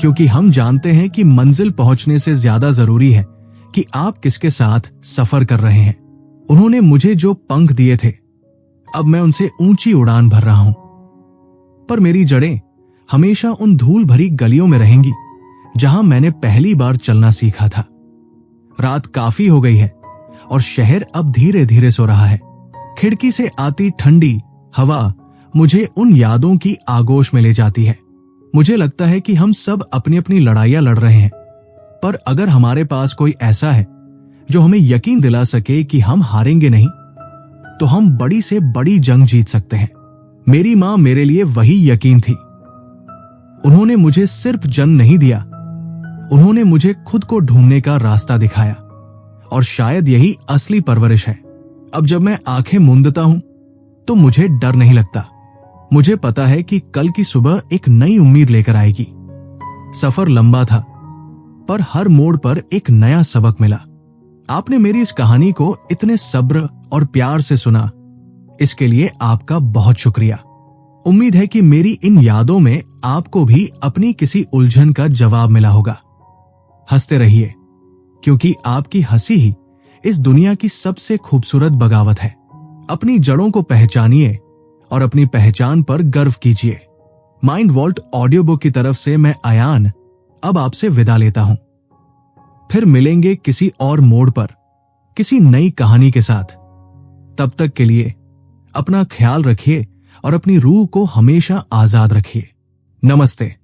क्योंकि हम जानते हैं कि मंजिल पहुंचने से ज्यादा जरूरी है कि आप किसके साथ सफर कर रहे हैं। उन्होंने मुझे जो पंख दिए थे, अब मैं उनसे ऊंची उड़ान भर रहा हूं, पर मेरी जड़ें हमेशा उन धूल भरी गलियों में रहेंगी जहां मैंने पहली बार चलना सीखा था। रात काफी हो गई है और शहर अब धीरे धीरे सो रहा है। खिड़की से आती ठंडी हवा मुझे उन यादों की आगोश में ले जाती है। मुझे लगता है कि हम सब अपनी अपनी लड़ाइयां लड़ रहे हैं, पर अगर हमारे पास कोई ऐसा है जो हमें यकीन दिला सके कि हम हारेंगे नहीं, तो हम बड़ी से बड़ी जंग जीत सकते हैं। मेरी मां मेरे लिए वही यकीन थी। उन्होंने मुझे सिर्फ जन्म नहीं दिया, उन्होंने मुझे खुद को ढूंढने का रास्ता दिखाया, और शायद यही असली परवरिश है। अब जब मैं आंखें मूंदता हूं तो मुझे डर नहीं लगता। मुझे पता है कि कल की सुबह एक नई उम्मीद लेकर आएगी। सफर लंबा था, पर हर मोड़ पर एक नया सबक मिला। आपने मेरी इस कहानी को इतने सब्र और प्यार से सुना, इसके लिए आपका बहुत शुक्रिया। उम्मीद है कि मेरी इन यादों में आपको भी अपनी किसी उलझन का जवाब मिला होगा। हंसते रहिए, क्योंकि आपकी हंसी ही इस दुनिया की सबसे खूबसूरत बगावत है। अपनी जड़ों को पहचानिए और अपनी पहचान पर गर्व कीजिए। माइंड वॉल्ट ऑडियो बुक की तरफ से मैं अयान अब आपसे विदा लेता हूं। फिर मिलेंगे किसी और मोड़ पर, किसी नई कहानी के साथ। तब तक के लिए अपना ख्याल रखिए और अपनी रूह को हमेशा आजाद रखिए। नमस्ते।